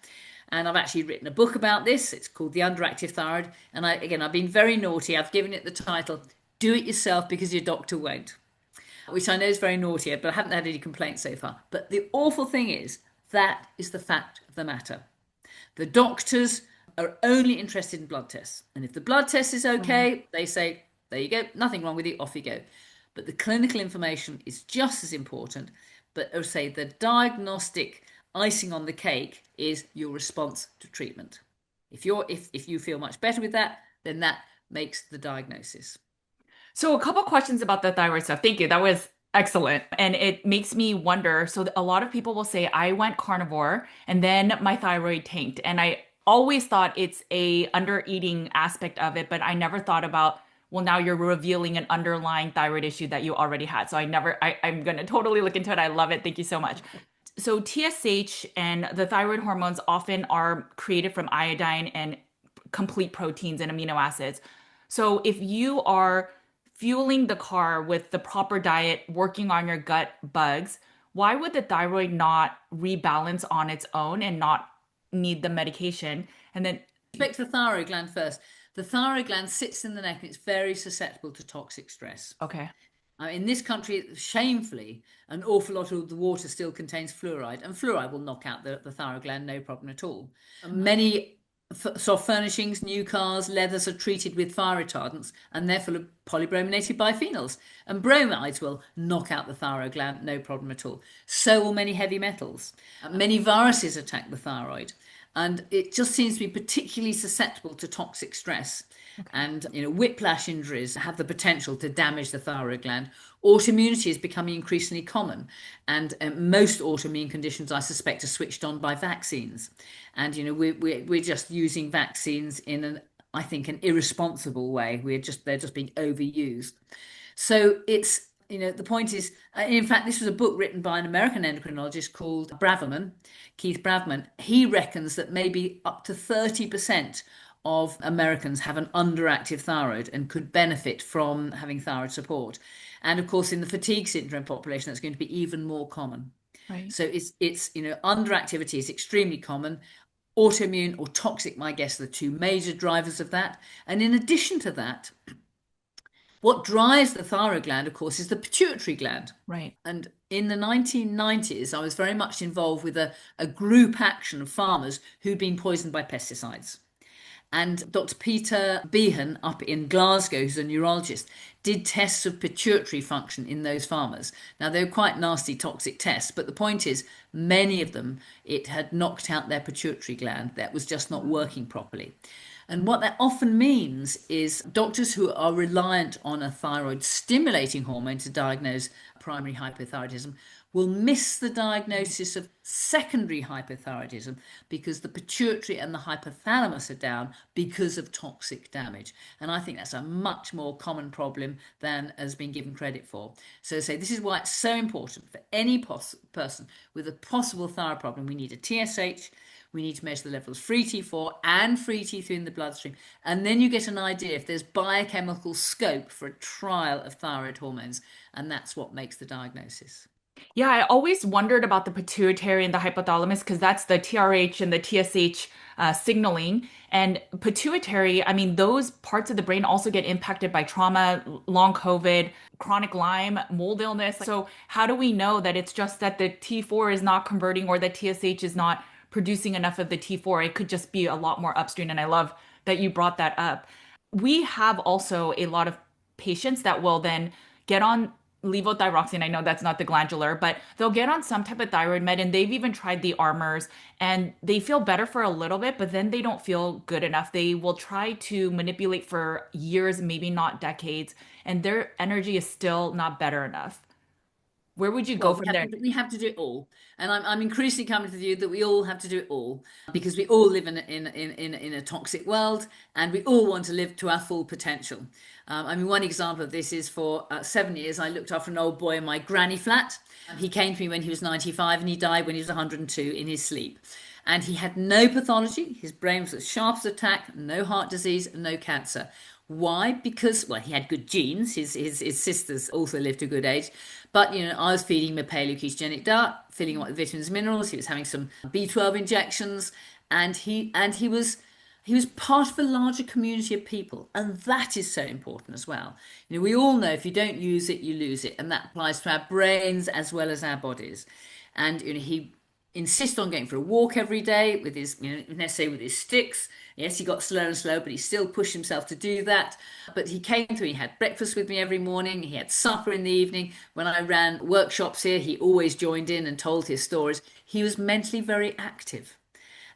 And I've actually written a book about this. It's called The Underactive Thyroid. And I've been very naughty. I've given it the title, Do It Yourself Because Your Doctor Won't, which I know is very naughty, but I haven't had any complaints so far. But the awful thing is, that is the fact of the matter. The doctors are only interested in blood tests. And if the blood test is okay, they say, there you go, nothing wrong with you, off you go. But the clinical information is just as important. But I would say the diagnostic icing on the cake is your response to treatment. If you feel much better with that, then that makes the diagnosis. So a couple questions about the thyroid stuff. Thank you. That was excellent. And it makes me wonder. So a lot of people will say, I went carnivore and then my thyroid tanked. And I always thought it's a under eating aspect of it, but I never thought about, well, now you're revealing an underlying thyroid issue that you already had. So I'm going to totally look into it. I love it. Thank you so much. So TSH and the thyroid hormones often are created from iodine and complete proteins and amino acids. So if you are fueling the car with the proper diet, working on your gut bugs, why would the thyroid not rebalance on its own and not need the medication? And then back to the thyroid gland first. The thyroid gland sits in the neck and it's very susceptible to toxic stress. Okay. In this country, shamefully, an awful lot of the water still contains fluoride, and fluoride will knock out the thyroid gland, no problem at all. Many soft furnishings, new cars, leathers are treated with fire retardants, and they're full of polybrominated biphenyls. And bromides will knock out the thyroid gland, no problem at all. So will many heavy metals. Many viruses attack the thyroid, and it just seems to be particularly susceptible to toxic stress. And whiplash injuries have the potential to damage the thyroid gland. Autoimmunity is becoming increasingly common, and most autoimmune conditions, I suspect, are switched on by vaccines. And we're just using vaccines in I think, an irresponsible way. They're just being overused. So it's the point is, in fact, this was a book written by an American endocrinologist called Keith Braverman. He reckons that maybe up to 30% of Americans have an underactive thyroid and could benefit from having thyroid support. And of course, in the fatigue syndrome population, that's going to be even more common. Right. So it's underactivity is extremely common. Autoimmune or toxic, my guess, are the two major drivers of that. And in addition to that, what drives the thyroid gland, of course, is the pituitary gland. Right. And in the 1990s, I was very much involved with a group action of farmers who'd been poisoned by pesticides. And Dr. Peter Behan up in Glasgow, who's a neurologist, did tests of pituitary function in those farmers. Now, they were quite nasty, toxic tests, but the point is, many of them, it had knocked out their pituitary gland that was just not working properly. And what that often means is doctors who are reliant on a thyroid stimulating hormone to diagnose primary hypothyroidism will miss the diagnosis of secondary hypothyroidism because the pituitary and the hypothalamus are down because of toxic damage. And I think that's a much more common problem than has been given credit for. So this is why it's so important for any person with a possible thyroid problem. We need a TSH. We need to measure the levels of free T4 and free T3 in the bloodstream. And then you get an idea if there's biochemical scope for a trial of thyroid hormones. And that's what makes the diagnosis. Yeah, I always wondered about the pituitary and the hypothalamus because that's the TRH and the TSH signaling. And pituitary, I mean, those parts of the brain also get impacted by trauma, long COVID, chronic Lyme, mold illness. So, how do we know that it's just that the T4 is not converting or the TSH is not producing enough of the T4? It could just be a lot more upstream. And I love that you brought that up. We have also a lot of patients that will then get on levothyroxine. I know that's not the glandular, but they'll get on some type of thyroid med and they've even tried the armors and they feel better for a little bit, but then they don't feel good enough. They will try to manipulate for years, maybe not decades, and their energy is still not better enough. Where would you go Well, from there? we have to do it all. And I'm increasingly coming to the view that we all have to do it all because we all live in a toxic world and we all want to live to our full potential. One example of this is for 7 years, I looked after an old boy in my granny flat. He came to me when he was 95 and he died when he was 102 in his sleep. And he had no pathology. His brain was as sharp as a tack, no heart disease, no cancer. Why? Because, well, he had good genes. His sisters also lived to a good age. But, I was feeding him a paleo-ketogenic diet, filling him up with vitamins and minerals. He was having some B12 injections. And he was part of a larger community of people. And that is so important as well. We all know if you don't use it, you lose it. And that applies to our brains as well as our bodies. And, he insist on going for a walk every day with his, necessarily with his sticks. Yes, he got slower and slower, but he still pushed himself to do that. But he came through, he had breakfast with me every morning, he had supper in the evening. When I ran workshops here, he always joined in and told his stories. He was mentally very active.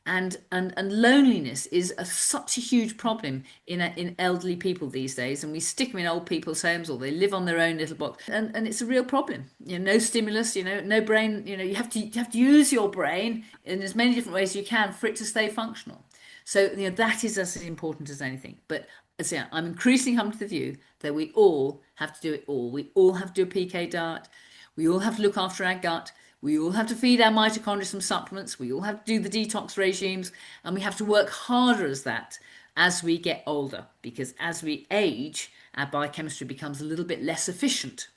And loneliness is such a huge problem in elderly people these days, and we stick them in old people's homes or they live on their own little box, and it's a real problem. No stimulus, no brain. You have to use your brain in as many different ways as you can for it to stay functional. So that is as important as anything. But as I say, I'm increasingly coming to the view that we all have to do it all. We all have to do a PK diet. We all have to look after our gut. We all have to feed our mitochondria some supplements. We all have to do the detox regimes. And we have to work harder as that as we get older. Because as we age, our biochemistry becomes a little bit less efficient.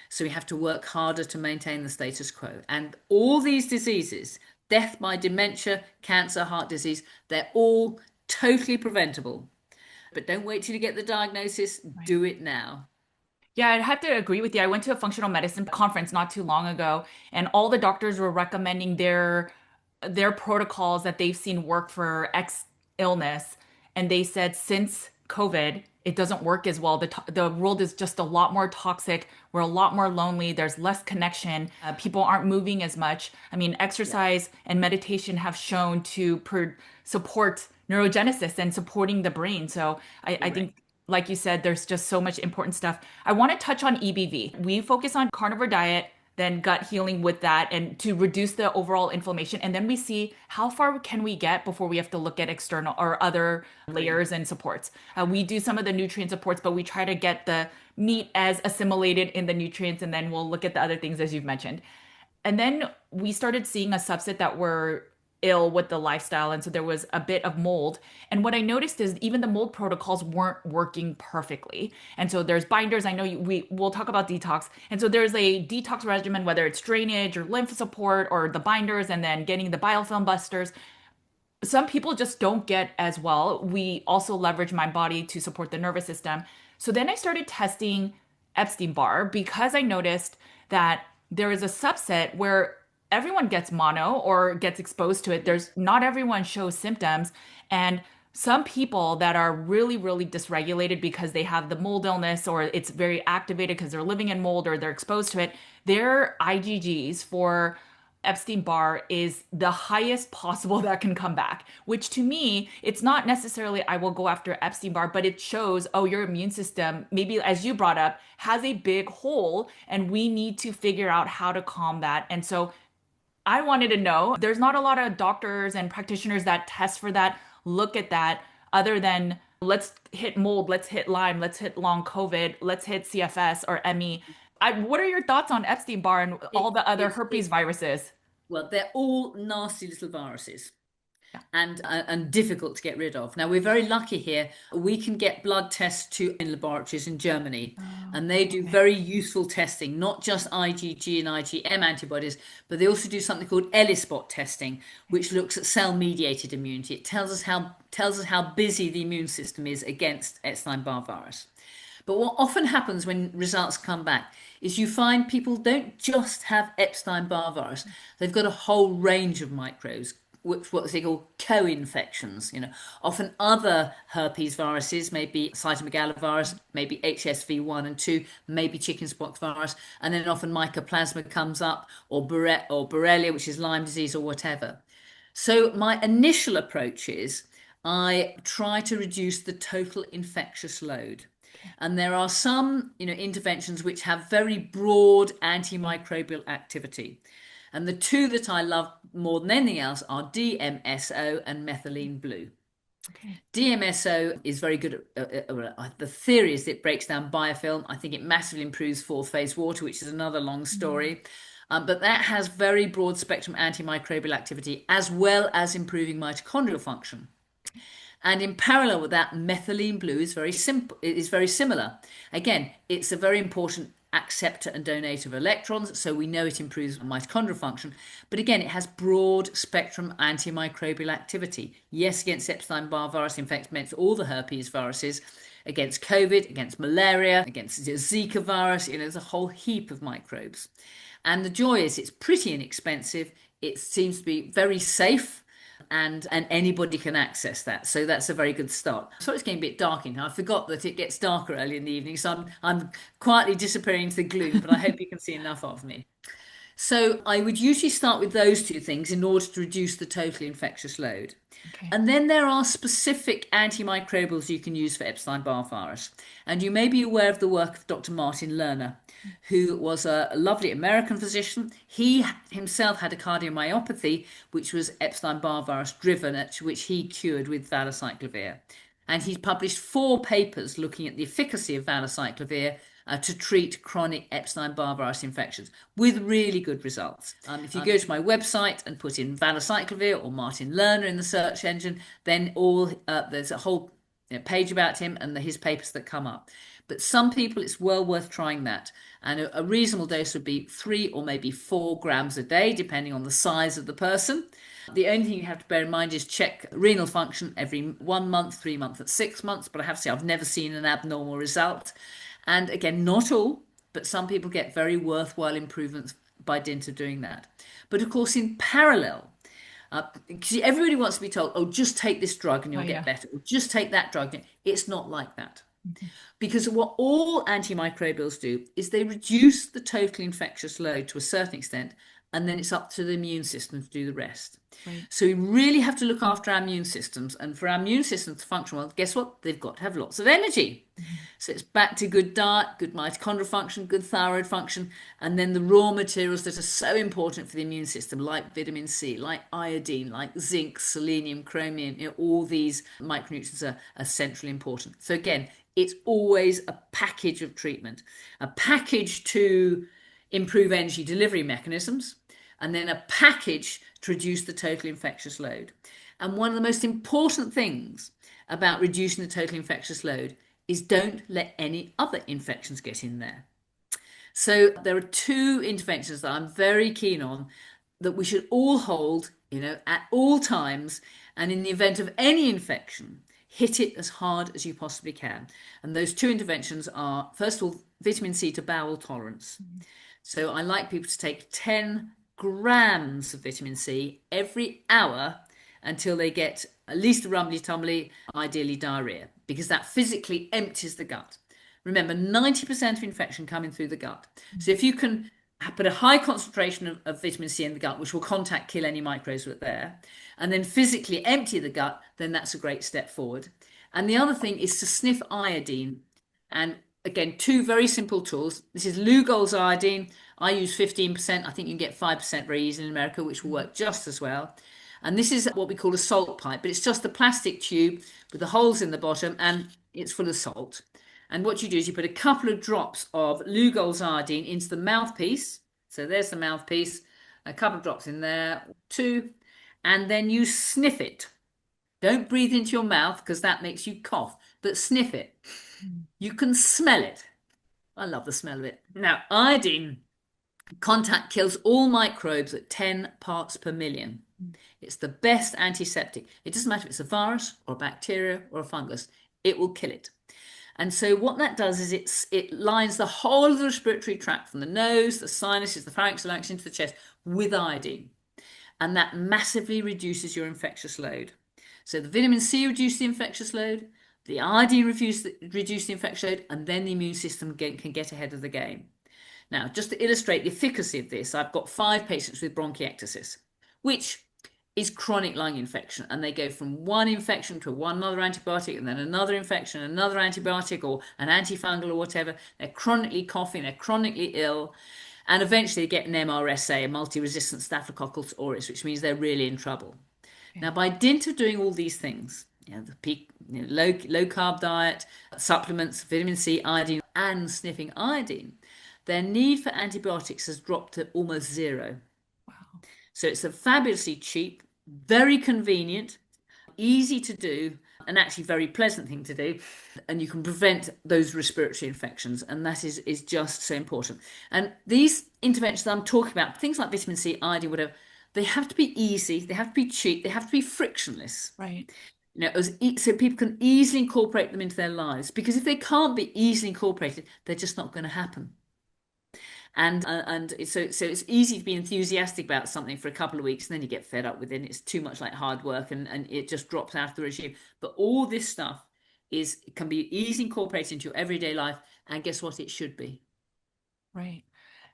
So we have to work harder to maintain the status quo. And all these diseases, death by dementia, cancer, heart disease, they're all totally preventable. But don't wait till you get the diagnosis. Do it now. Yeah, I'd have to agree with you. I went to a functional medicine conference not too long ago, and all the doctors were recommending their protocols that they've seen work for X illness, and they said since COVID, it doesn't work as well. The world is just a lot more toxic. We're a lot more lonely. There's less connection. People aren't moving as much. I mean, Yeah, exercise and meditation have shown to support neurogenesis and supporting the brain. So I correct. think like you said, there's just so much important stuff. I want to touch on EBV. We focus on carnivore diet, then gut healing with that, and to reduce the overall inflammation. And then we see how far can we get before we have to look at external or other Agree. layers and supports. We do some of the nutrient supports, but we try to get the meat as assimilated in the nutrients, and then we'll look at the other things as you've mentioned. And then we started seeing a subset that were ill with the lifestyle. And so there was a bit of mold. And what I noticed is even the mold protocols weren't working perfectly. And so there's binders. I know we'll talk about detox. And so there's a detox regimen, whether it's drainage or lymph support or the binders and then getting the biofilm busters. Some people just don't get as well. We also leverage my body to support the nervous system. So then I started testing Epstein-Barr because I noticed that there is a subset where everyone gets mono or gets exposed to it. There's not everyone shows symptoms. And some people that are really, really dysregulated because they have the mold illness or it's very activated because they're living in mold or they're exposed to it, their IgGs for Epstein-Barr is the highest possible that can come back, which to me, it's not necessarily I will go after Epstein-Barr, but it shows, oh, your immune system, maybe as you brought up, has a big hole and we need to figure out how to calm that. And so I wanted to know, there's not a lot of doctors and practitioners that test for that, look at that, other than let's hit mold, let's hit Lyme, let's hit long COVID, let's hit CFS or ME. What are your thoughts on Epstein-Barr and all It's the other it's herpes it's viruses? well, they're all nasty little viruses. Yeah. And difficult to get rid of. Now, we're very lucky here. We can get blood tests to in laboratories in Germany, Oh, and they do okay. very useful testing, not just IgG and IgM antibodies, but they also do something called ELISpot testing, which looks at cell-mediated immunity. It tells us how busy the immune system is against Epstein-Barr virus. But what often happens when results come back is you find people don't just have Epstein-Barr virus, they've got a whole range of microbes, which what they call co-infections. Often other herpes viruses, maybe cytomegalovirus, maybe HSV1 and 2, maybe chickenpox virus, and then often mycoplasma comes up, or Borrelia, which is Lyme disease, or whatever. So my initial approach is I try to reduce the total infectious load. Okay. And there are some, interventions which have very broad antimicrobial activity. And the two that I love more than anything else are DMSO and methylene blue. Okay. DMSO is very good the theory is that it breaks down biofilm. I think it massively improves fourth phase water, which is another long Mm. story. But that has very broad spectrum antimicrobial activity as well as improving mitochondrial function. And in parallel with that, methylene blue is very simple. It is very similar. Again, it's a very important acceptor and donator of electrons, so we know it improves mitochondrial function. But again, it has broad spectrum antimicrobial activity. Yes, against Epstein-Barr virus, in fact, against all the herpes viruses, against COVID, against malaria, against Zika virus. There's a whole heap of microbes. And the joy is it's pretty inexpensive. It seems to be very safe and anybody can access that. So that's a very good start. So it's getting a bit dark in here. I forgot that it gets darker early in the evening, so I'm quietly disappearing into the gloom, but I hope you can see enough of me. So I would usually start with those two things in order to reduce the total infectious load. Okay. And then there are specific antimicrobials you can use for Epstein-Barr virus. And you may be aware of the work of Dr. Martin Lerner, who was a lovely American physician. He himself had a cardiomyopathy, which was Epstein-Barr virus driven, which he cured with valacyclovir. And he's published 4 papers looking at the efficacy of valacyclovir to treat chronic Epstein-Barr virus infections with really good results. If you go to my website and put in valacyclovir or Martin Lerner in the search engine, then there's a whole page about him and his papers that come up. But some people, it's well worth trying that. And a reasonable dose would be 3 or maybe 4 grams a day, depending on the size of the person. The only thing you have to bear in mind is check renal function every 1 month, 3 months, at 6 months. But I have to say, I've never seen an abnormal result. And again, not all, but some people get very worthwhile improvements by dint of doing that. But of course, in parallel, because everybody wants to be told, oh, just take this drug and Oh, you'll get yeah. better, or just take that drug. It's not like that. Mhm. Because what all antimicrobials do is they reduce the total infectious load to a certain extent, and then it's up to the immune system to do the rest. Right. So we really have to look after our immune systems. And for our immune systems to function well, guess what? They've got to have lots of energy. Mhm. So it's back to good diet, good mitochondrial function, good thyroid function, and then the raw materials that are so important for the immune system, like vitamin C, like iodine, like zinc, selenium, chromium, all these micronutrients are centrally important. So again, it's always a package of treatment, a package to improve energy delivery mechanisms, and then a package to reduce the total infectious load. And one of the most important things about reducing the total infectious load is don't let any other infections get in there. So there are two interventions that I'm very keen on that we should all hold, at all times, and in the event of any infection, hit it as hard as you possibly can. And those two interventions are, first of all, vitamin C to bowel tolerance. So I like people to take 10 grams of vitamin C every hour until they get at least a rumbly tumbly, ideally diarrhea, because that physically empties the gut. Remember, 90% of infection coming through the gut. So if you can put a high concentration of vitamin C in the gut, which will contact kill any microbes that are there, and then physically empty the gut, then that's a great step forward. And the other thing is to sniff iodine. And again, two very simple tools. This is Lugol's iodine. I use 15%. I think you can get 5% very easily in America, which will work just as well. And this is what we call a salt pipe, but it's just a plastic tube with the holes in the bottom and it's full of salt. And what you do is you put a couple of drops of Lugol's iodine into the mouthpiece. So there's the mouthpiece, a couple of drops in there, two, and then you sniff it. Don't breathe into your mouth because that makes you cough, but sniff it. You can smell it. I love the smell of it. Now, iodine contact kills all microbes at 10 parts per million. It's the best antiseptic. It doesn't matter if it's a virus or a bacteria or a fungus, it will kill it. And so what that does is it lines the whole of the respiratory tract from the nose, the sinuses, the pharynx, the larynx into the chest with iodine. And that massively reduces your infectious load. So the vitamin C reduces the infectious load, the iodine reduces the infectious load, and then the immune system can get ahead of the game. Now, just to illustrate the efficacy of this, I've got 5 patients with bronchiectasis, which is chronic lung infection, and they go from one infection to one other antibiotic and then another infection, another antibiotic or an antifungal or whatever. They're chronically coughing, they're chronically ill, and eventually they get an MRSA, a multi-resistant Staphylococcus aureus, which means they're really in trouble. Now, by dint of doing all these things, the peak, low carb diet, supplements, vitamin C, iodine, and sniffing iodine, their need for antibiotics has dropped to almost zero. Wow. So it's a fabulously cheap, very convenient, easy to do, and actually very pleasant thing to do. And you can prevent those respiratory infections. And that is just so important. And these interventions that I'm talking about, things like vitamin C, iodine, whatever, they have to be easy, they have to be cheap, they have to be frictionless. Right. So people can easily incorporate them into their lives. Because if they can't be easily incorporated, they're just not going to happen. And so it's easy to be enthusiastic about something for a couple of weeks and then you get fed up with it and it's too much like hard work and it just drops out of the regime. But all this stuff can be easily incorporated into your everyday life, and guess what? It should be. Right.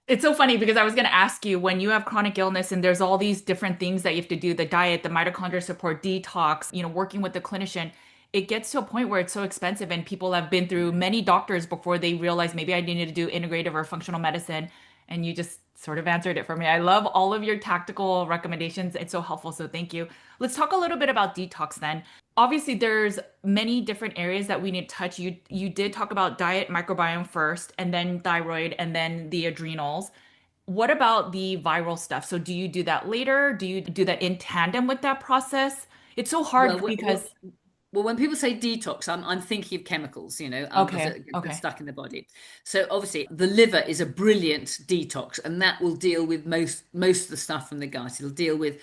It's so funny because I was going to ask you, when you have chronic illness and there's all these different things that you have to do, the diet, the mitochondria support, detox, working with the clinician, it gets to a point where it's so expensive and people have been through many doctors before they realize maybe I needed to do integrative or functional medicine. And you just sort of answered it for me. I love all of your tactical recommendations. It's so helpful. So thank you. Let's talk a little bit about detox then. Obviously, there's many different areas that we need to touch. You did talk about diet, microbiome first, and then thyroid, and then the adrenals. What about the viral stuff? So do you do that later? Do you do that in tandem with that process? It's so hard Well, because when people say detox, I'm thinking of chemicals, okay, that get okay. stuck in the body. So obviously, the liver is a brilliant detox, and that will deal with most of the stuff from the gut. It'll deal with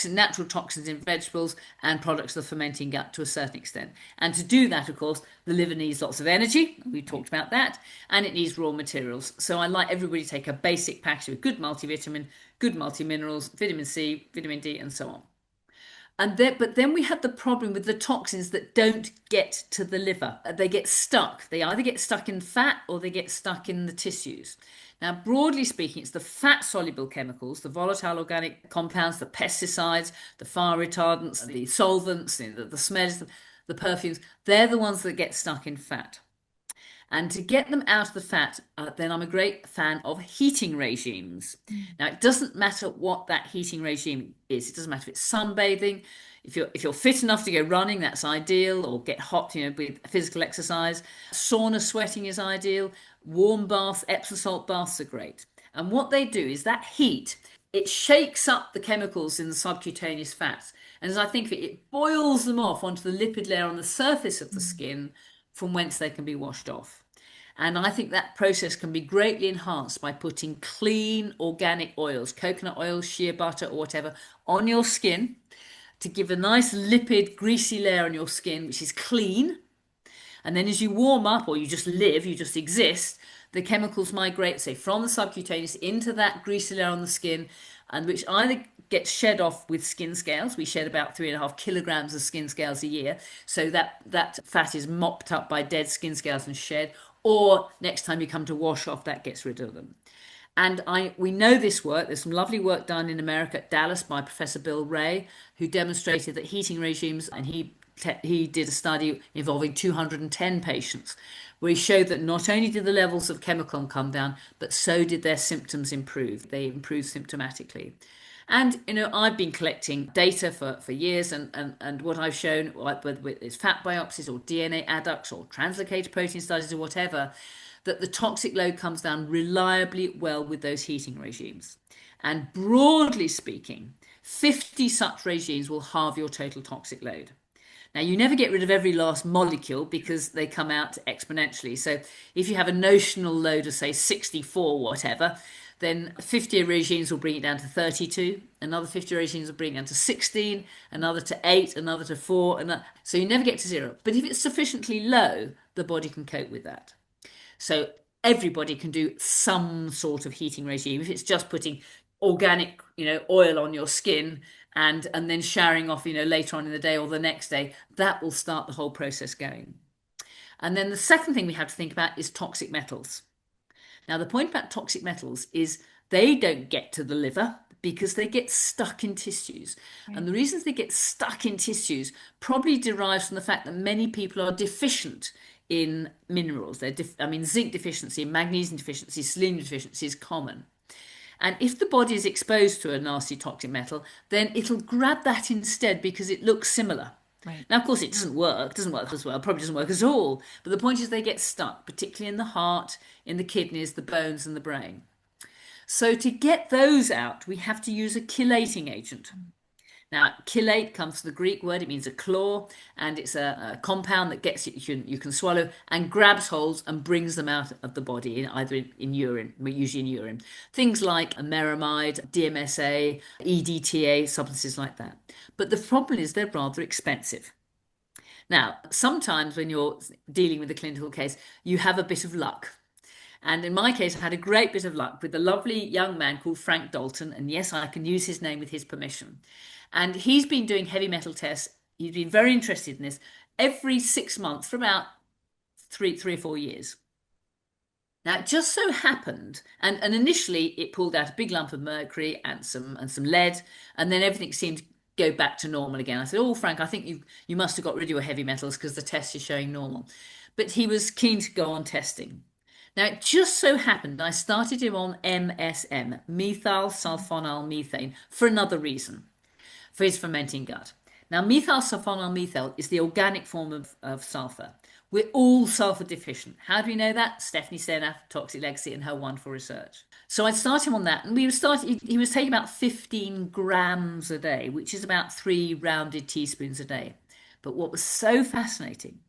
natural toxins in vegetables and products of the fermenting gut to a certain extent. And to do that, of course, the liver needs lots of energy. We talked about that. And it needs raw materials. So I like everybody to take a basic package with good multivitamin, good multiminerals, vitamin C, vitamin D, and so on. But then we had the problem with the toxins that don't get to the liver. They get stuck. They either get stuck in fat or they get stuck in the tissues. Now, broadly speaking, it's the fat-soluble chemicals, the volatile organic compounds, the pesticides, the fire retardants, the solvents, the smells, the perfumes. They're the ones that get stuck in fat. And to get them out of the fat, then I'm a great fan of heating regimes. Now, it doesn't matter what that heating regime is. It doesn't matter if it's sunbathing. If you're fit enough to go running, that's ideal, or get hot, with physical exercise. Sauna sweating is ideal. Warm baths, Epsom salt baths are great. And what they do is that heat, it shakes up the chemicals in the subcutaneous fats. And as I think of it, it boils them off onto the lipid layer on the surface of the skin, from whence they can be washed off. And I think that process can be greatly enhanced by putting clean organic oils, coconut oil, shea butter, or whatever, on your skin to give a nice lipid, greasy layer on your skin, which is clean. And then as you warm up, or you just live, you just exist, the chemicals migrate, say, from the subcutaneous into that greasy layer on the skin, and which either gets shed off with skin scales. We shed about 3.5 kilograms of skin scales a year. So that fat is mopped up by dead skin scales and shed. Or next time you come to wash off, that gets rid of them. And we know this work. There's some lovely work done in America at Dallas by Professor Bill Ray, who demonstrated that heating regimes, and he did a study involving 210 patients, where he showed that not only did the levels of chemical come down, but so did their symptoms improve. They improved symptomatically. And, I've been collecting data for years, and what I've shown, whether it's fat biopsies or DNA adducts or translocated protein studies or whatever, that the toxic load comes down reliably well with those heating regimes. And broadly speaking, 50 such regimes will halve your total toxic load. Now, you never get rid of every last molecule because they come out exponentially. So if you have a notional load of, say, 64 whatever, then 50 regimes will bring it down to 32, another 50 regimes will bring it down to 16, another to 8, another to 4, so you never get to 0. But if it's sufficiently low, the body can cope with that. So everybody can do some sort of heating regime. If it's just putting organic, oil on your skin and then showering off, later on in the day or the next day, that will start the whole process going. And then the second thing we have to think about is toxic metals. Now, the point about toxic metals is they don't get to the liver because they get stuck in tissues. Right. And the reasons they get stuck in tissues probably derives from the fact that many people are deficient in minerals. Zinc deficiency, magnesium deficiency, selenium deficiency is common. And if the body is exposed to a nasty toxic metal, then it'll grab that instead because it looks similar. Right. Now, of course, it doesn't work as well, probably doesn't work at all. But the point is they get stuck, particularly in the heart, in the kidneys, the bones, and the brain. So to get those out, we have to use a chelating agent. Now, chelate comes from the Greek word. It means a claw, and it's a compound that you can swallow and grabs holes and brings them out of the body, either in urine, usually in urine. Things like ameramide, DMSA, EDTA, substances like that. But the problem is they're rather expensive. Now, sometimes when you're dealing with a clinical case, you have a bit of luck. And in my case, I had a great bit of luck with a lovely young man called Frank Dalton. And yes, I can use his name with his permission. And he's been doing heavy metal tests. He's been very interested in this every 6 months for about three or 4 years. Now, it just so happened, and initially it pulled out a big lump of mercury and some lead, and then everything seemed to go back to normal again. I said, "Oh, Frank, I think you must have got rid of your heavy metals because the test is showing normal." But he was keen to go on testing. Now, it just so happened I started him on MSM, methyl sulfonyl methane, for another reason, for his fermenting gut. Now, methyl sulfonyl methyl is the organic form of sulfur. We're all sulfur deficient. How do we know that? Stephanie Senath, Toxic Legacy, and her wonderful research. So I'd start him on that, and he was taking about 15 grams a day, which is about 3 rounded teaspoons a day. But what was so fascinating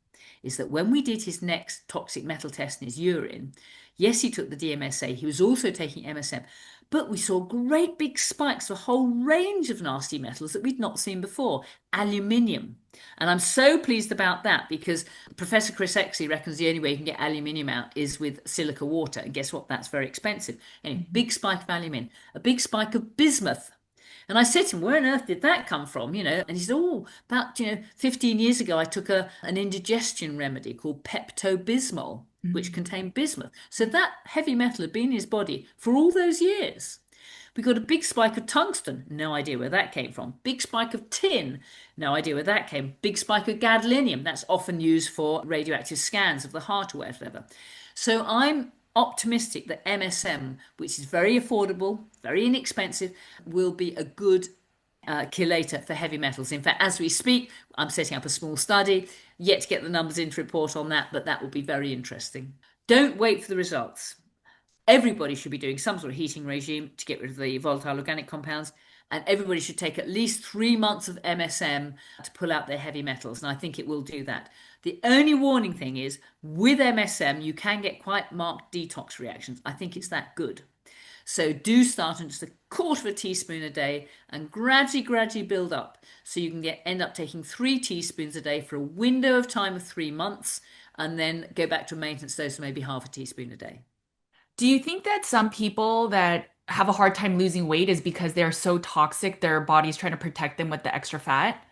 is that when we did his next toxic metal test in his urine, yes, he took the DMSA, he was also taking MSM, But we saw great big spikes of a whole range of nasty metals that we'd not seen before. Aluminium. And I'm so pleased about that because Professor Chris Exley reckons the only way you can get aluminium out is with silica water. And guess what? That's very expensive. Anyway, big spike of aluminium, a big spike of bismuth. And I said to him, where on earth did that come from? And he said, oh, about, 15 years ago, I took an indigestion remedy called Pepto-Bismol, which contained bismuth. So that heavy metal had been in his body for all those years. We got a big spike of tungsten, no idea where that came from. Big spike of tin, no idea where that came. Big spike of gadolinium, that's often used for radioactive scans of the heart or whatever. So I'm optimistic that MSM, which is very affordable, very inexpensive, will be a good chelator for heavy metals. In fact, as we speak, I'm setting up a small study, yet to get the numbers in to report on that, but that will be very interesting. Don't wait for the results. Everybody should be doing some sort of heating regime to get rid of the volatile organic compounds, and everybody should take at least 3 months of MSM to pull out their heavy metals, and I think it will do that. The only warning thing is, with MSM, you can get quite marked detox reactions. I think it's that good. So do start on just a quarter of a teaspoon a day and gradually build up. So you can end up taking 3 teaspoons a day for a window of time of 3 months, and then go back to a maintenance dose of maybe half a teaspoon a day. Do you think that some people that have a hard time losing weight is because they're so toxic, their body's trying to protect them with the extra fat?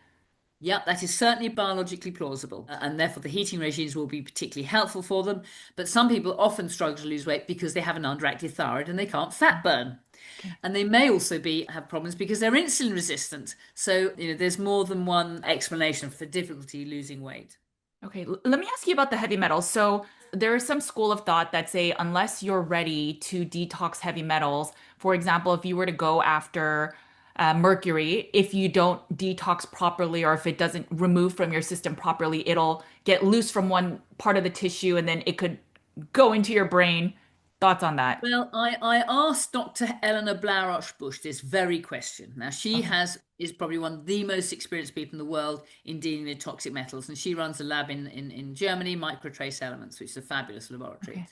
Yeah, that is certainly biologically plausible, and therefore the heating regimes will be particularly helpful for them. But some people often struggle to lose weight because they have an underactive thyroid and they can't fat burn. Okay. And they may also have problems because they're insulin resistant. So, there's more than one explanation for difficulty losing weight. Okay, let me ask you about the heavy metals. So there is some school of thought that say unless you're ready to detox heavy metals, for example, if you were to go after mercury, if you don't detox properly or if it doesn't remove from your system properly, it'll get loose from one part of the tissue and then it could go into your brain. Thoughts on that? Well, I asked Dr. Eleanor Blauroch-Busch this very question. Now, she Okay. is probably one of the most experienced people in the world in dealing with toxic metals, and she runs a lab in Germany, Microtrace Elements, which is a fabulous laboratory. Okay.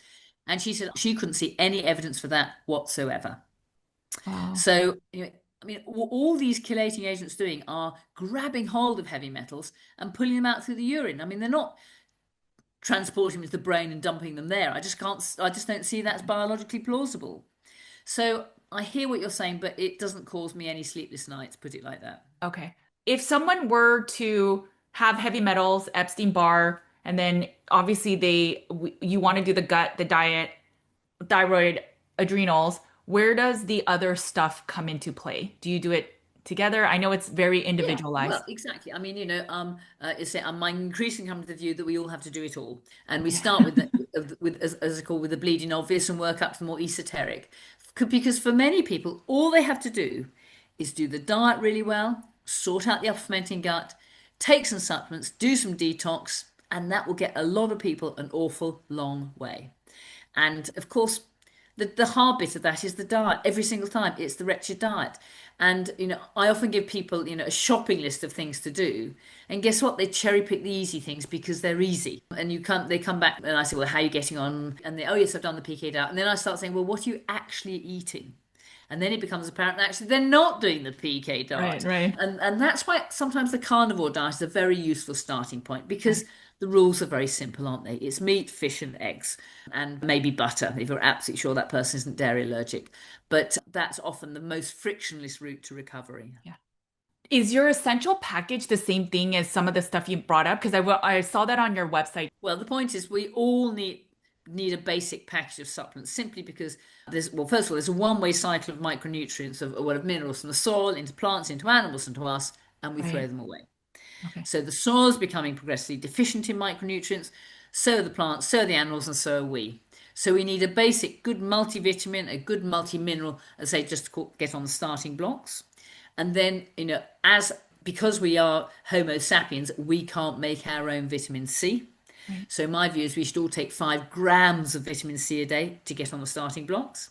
And she said she couldn't see any evidence for that whatsoever. Wow. So, I mean, all these chelating agents doing are grabbing hold of heavy metals and pulling them out through the urine. I mean, they're not transporting them to the brain and dumping them there. I just don't see that's biologically plausible. So I hear what you're saying, but it doesn't cause me any sleepless nights, put it like that. Okay. If someone were to have heavy metals, Epstein-Barr, and then obviously you want to do the gut, the diet, thyroid, adrenals, where does the other stuff come into play? Do you do it together? I know it's very Yeah, individualized. well, exactly. I mean, I'm increasingly coming to the view that we all have to do it all, and we start with as I call with the bleeding obvious and work up to the more esoteric, because for many people, all they have to do is do the diet really well, sort out the upper fermenting gut, take some supplements, do some detox, and that will get a lot of people an awful long way. And of course, the hard bit of that is the diet. Every single time, it's the wretched diet. And I often give people a shopping list of things to do, and guess what? They cherry pick the easy things because they're easy. And they come back and I say, well, how are you getting on? And they, oh yes, I've done the PK diet. And then I start saying, well, what are you actually eating? And then it becomes apparent that actually they're not doing the PK Right, diet. right, And that's why sometimes the carnivore diet is a very useful starting point right. because the rules are very simple, aren't they? It's meat, fish, and eggs, and maybe butter if you're absolutely sure that person isn't dairy allergic. But that's often the most frictionless route to recovery. Yeah. Is your essential package the same thing as some of the stuff you brought up? Because I saw that on your website. Well, the point is we all need a basic package of supplements simply because first of all, there's a one-way cycle of micronutrients of minerals from the soil into plants, into animals, into us, and we throw Right. them away. Okay. So the soil is becoming progressively deficient in micronutrients, so are the plants, so are the animals, and so are we. So we need a basic good multivitamin, a good multimineral, as I say, just to get on the starting blocks. And then, because we are Homo sapiens, we can't make our own vitamin C. Right. So my view is we should all take 5 grams of vitamin C a day to get on the starting blocks.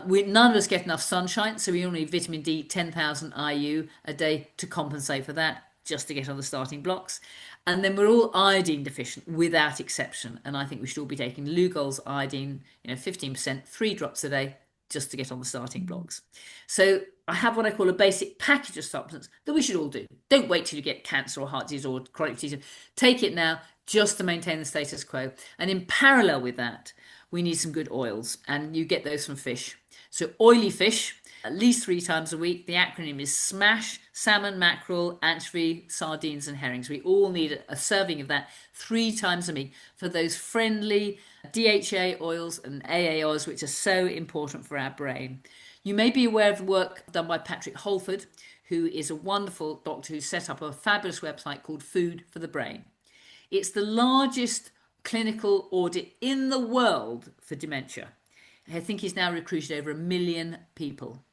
None of us get enough sunshine, so we only need vitamin D 10,000 IU a day to compensate for that, just to get on the starting blocks. And then we're all iodine deficient without exception. And I think we should all be taking Lugol's iodine, 15%, 3 drops a day just to get on the starting blocks. So I have what I call a basic package of supplements that we should all do. Don't wait till you get cancer or heart disease or chronic disease. Take it now just to maintain the status quo. And in parallel with that, we need some good oils, and you get those from fish. So oily fish, at least 3 times a week. The acronym is SMASH: salmon, mackerel, anchovy, sardines, and herrings. We all need a serving of that 3 times a week for those friendly DHA oils and AA oils, which are so important for our brain. You may be aware of the work done by Patrick Holford, who is a wonderful doctor who set up a fabulous website called Food for the Brain. It's the largest clinical audit in the world for dementia. I think he's now recruited over 1 million people.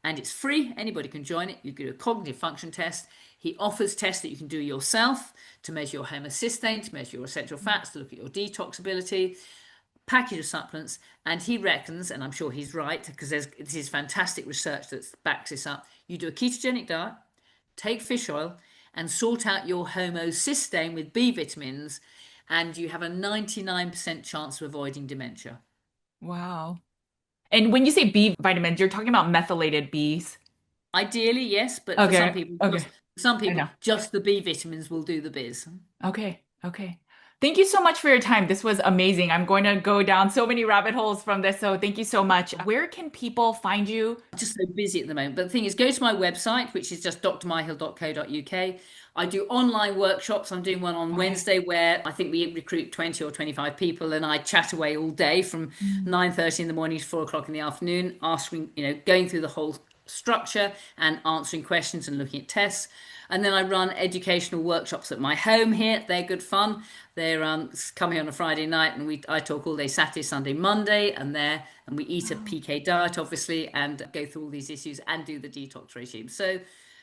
And it's free. Anybody can join it. You do a cognitive function test. He offers tests that you can do yourself to measure your homocysteine, to measure your essential fats, to look at your detox ability, package of supplements. And he reckons, and I'm sure he's right, because this is fantastic research that backs this up, you do a ketogenic diet, take fish oil, and sort out your homocysteine with B vitamins, and you have a 99% chance of avoiding dementia. Wow. And when you say B vitamins, you're talking about methylated Bs. Ideally, yes, but for Okay. Okay. some I people, know. just the B vitamins will do the biz. Okay. Okay. Thank you so much for your time. This was amazing. I'm going to go down so many rabbit holes from this. So thank you so much. Where can people find you? I'm just so busy at the moment. But the thing is, go to my website, which is just drmyhill.co.uk. I do online workshops. I'm doing one on Okay. Wednesday where I think we recruit 20 or 25 people, and I chat away all day from 9:30 in the morning to 4 o'clock in the afternoon, asking, going through the whole structure and answering questions and looking at tests. And then I run educational workshops at my home here. They're good fun. They're coming on a Friday night, and I talk all day Saturday, Sunday, Monday, and we eat a PK diet, obviously, and go through all these issues and do the detox regime. So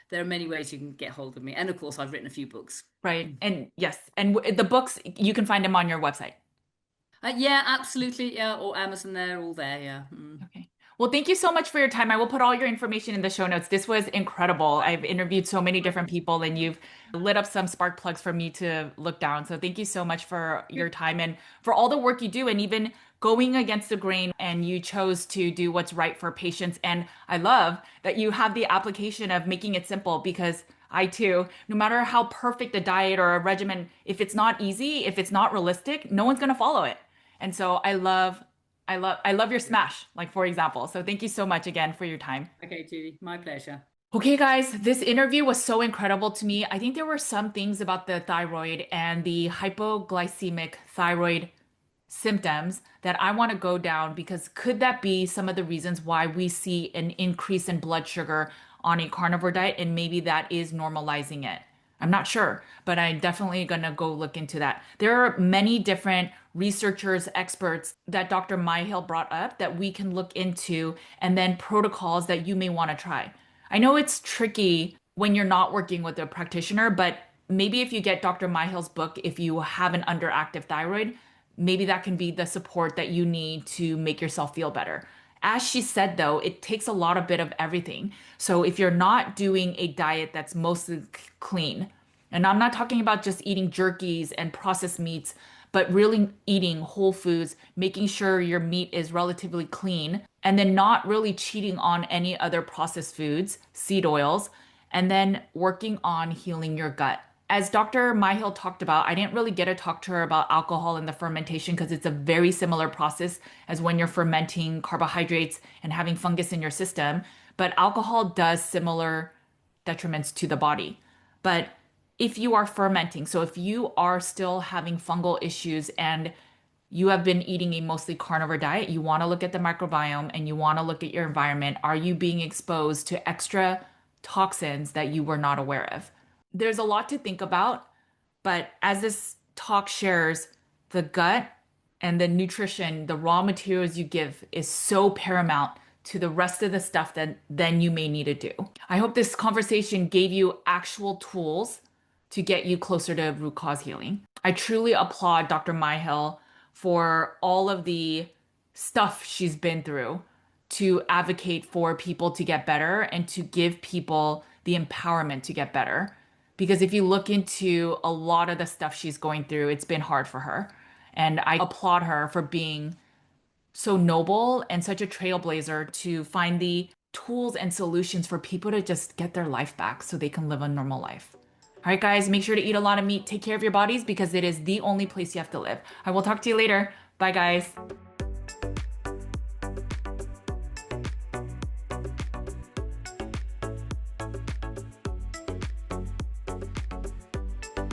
there are many ways you can get hold of me, and of course, I've written a few books. Right. And yes, and the books, you can find them on your website. Yeah, absolutely. Yeah, or Amazon. They're all there. Yeah. Okay. Well, thank you so much for your time. I will put all your information in the show notes. This was incredible. I've interviewed so many different people and you've lit up some spark plugs for me to look down. So thank you so much for your time and for all the work you do and even going against the grain and you chose to do what's right for patients. And I love that you have the application of making it simple because I too, no matter how perfect a diet or a regimen, if it's not easy, if it's not realistic, no one's going to follow it. And so I love your smash, like for example. So thank you so much again for your time. Okay, Judy, my pleasure. Okay, guys, this interview was so incredible to me. I think there were some things about the thyroid and the hypoglycemic thyroid symptoms that I want to go down because could that be some of the reasons why we see an increase in blood sugar on a carnivore diet and maybe that is normalizing it? I'm not sure, but I'm definitely going to go look into that. There are many different researchers, experts that Dr. Myhill brought up that we can look into and then protocols that you may want to try. I know it's tricky when you're not working with a practitioner, but maybe if you get Dr. Myhill's book, if you have an underactive thyroid, maybe that can be the support that you need to make yourself feel better. As she said, though, it takes a lot of bit of everything. So if you're not doing a diet that's mostly clean, and I'm not talking about just eating jerkies and processed meats, but really eating whole foods, making sure your meat is relatively clean, and then not really cheating on any other processed foods, seed oils, and then working on healing your gut. As Dr. Myhill talked about, I didn't really get to talk to her about alcohol and the fermentation because it's a very similar process as when you're fermenting carbohydrates and having fungus in your system. But alcohol does similar detriments to the body. But if you are fermenting, so if you are still having fungal issues and you have been eating a mostly carnivore diet, you want to look at the microbiome and you want to look at your environment. Are you being exposed to extra toxins that you were not aware of? There's a lot to think about, but as this talk shares, the gut and the nutrition, the raw materials you give is so paramount to the rest of the stuff that then you may need to do. I hope this conversation gave you actual tools to get you closer to root cause healing. I truly applaud Dr. Myhill for all of the stuff she's been through to advocate for people to get better and to give people the empowerment to get better. Because if you look into a lot of the stuff she's going through, it's been hard for her. And I applaud her for being so noble and such a trailblazer to find the tools and solutions for people to just get their life back so they can live a normal life. All right, guys, make sure to eat a lot of meat. Take care of your bodies because it is the only place you have to live. I will talk to you later. Bye, guys.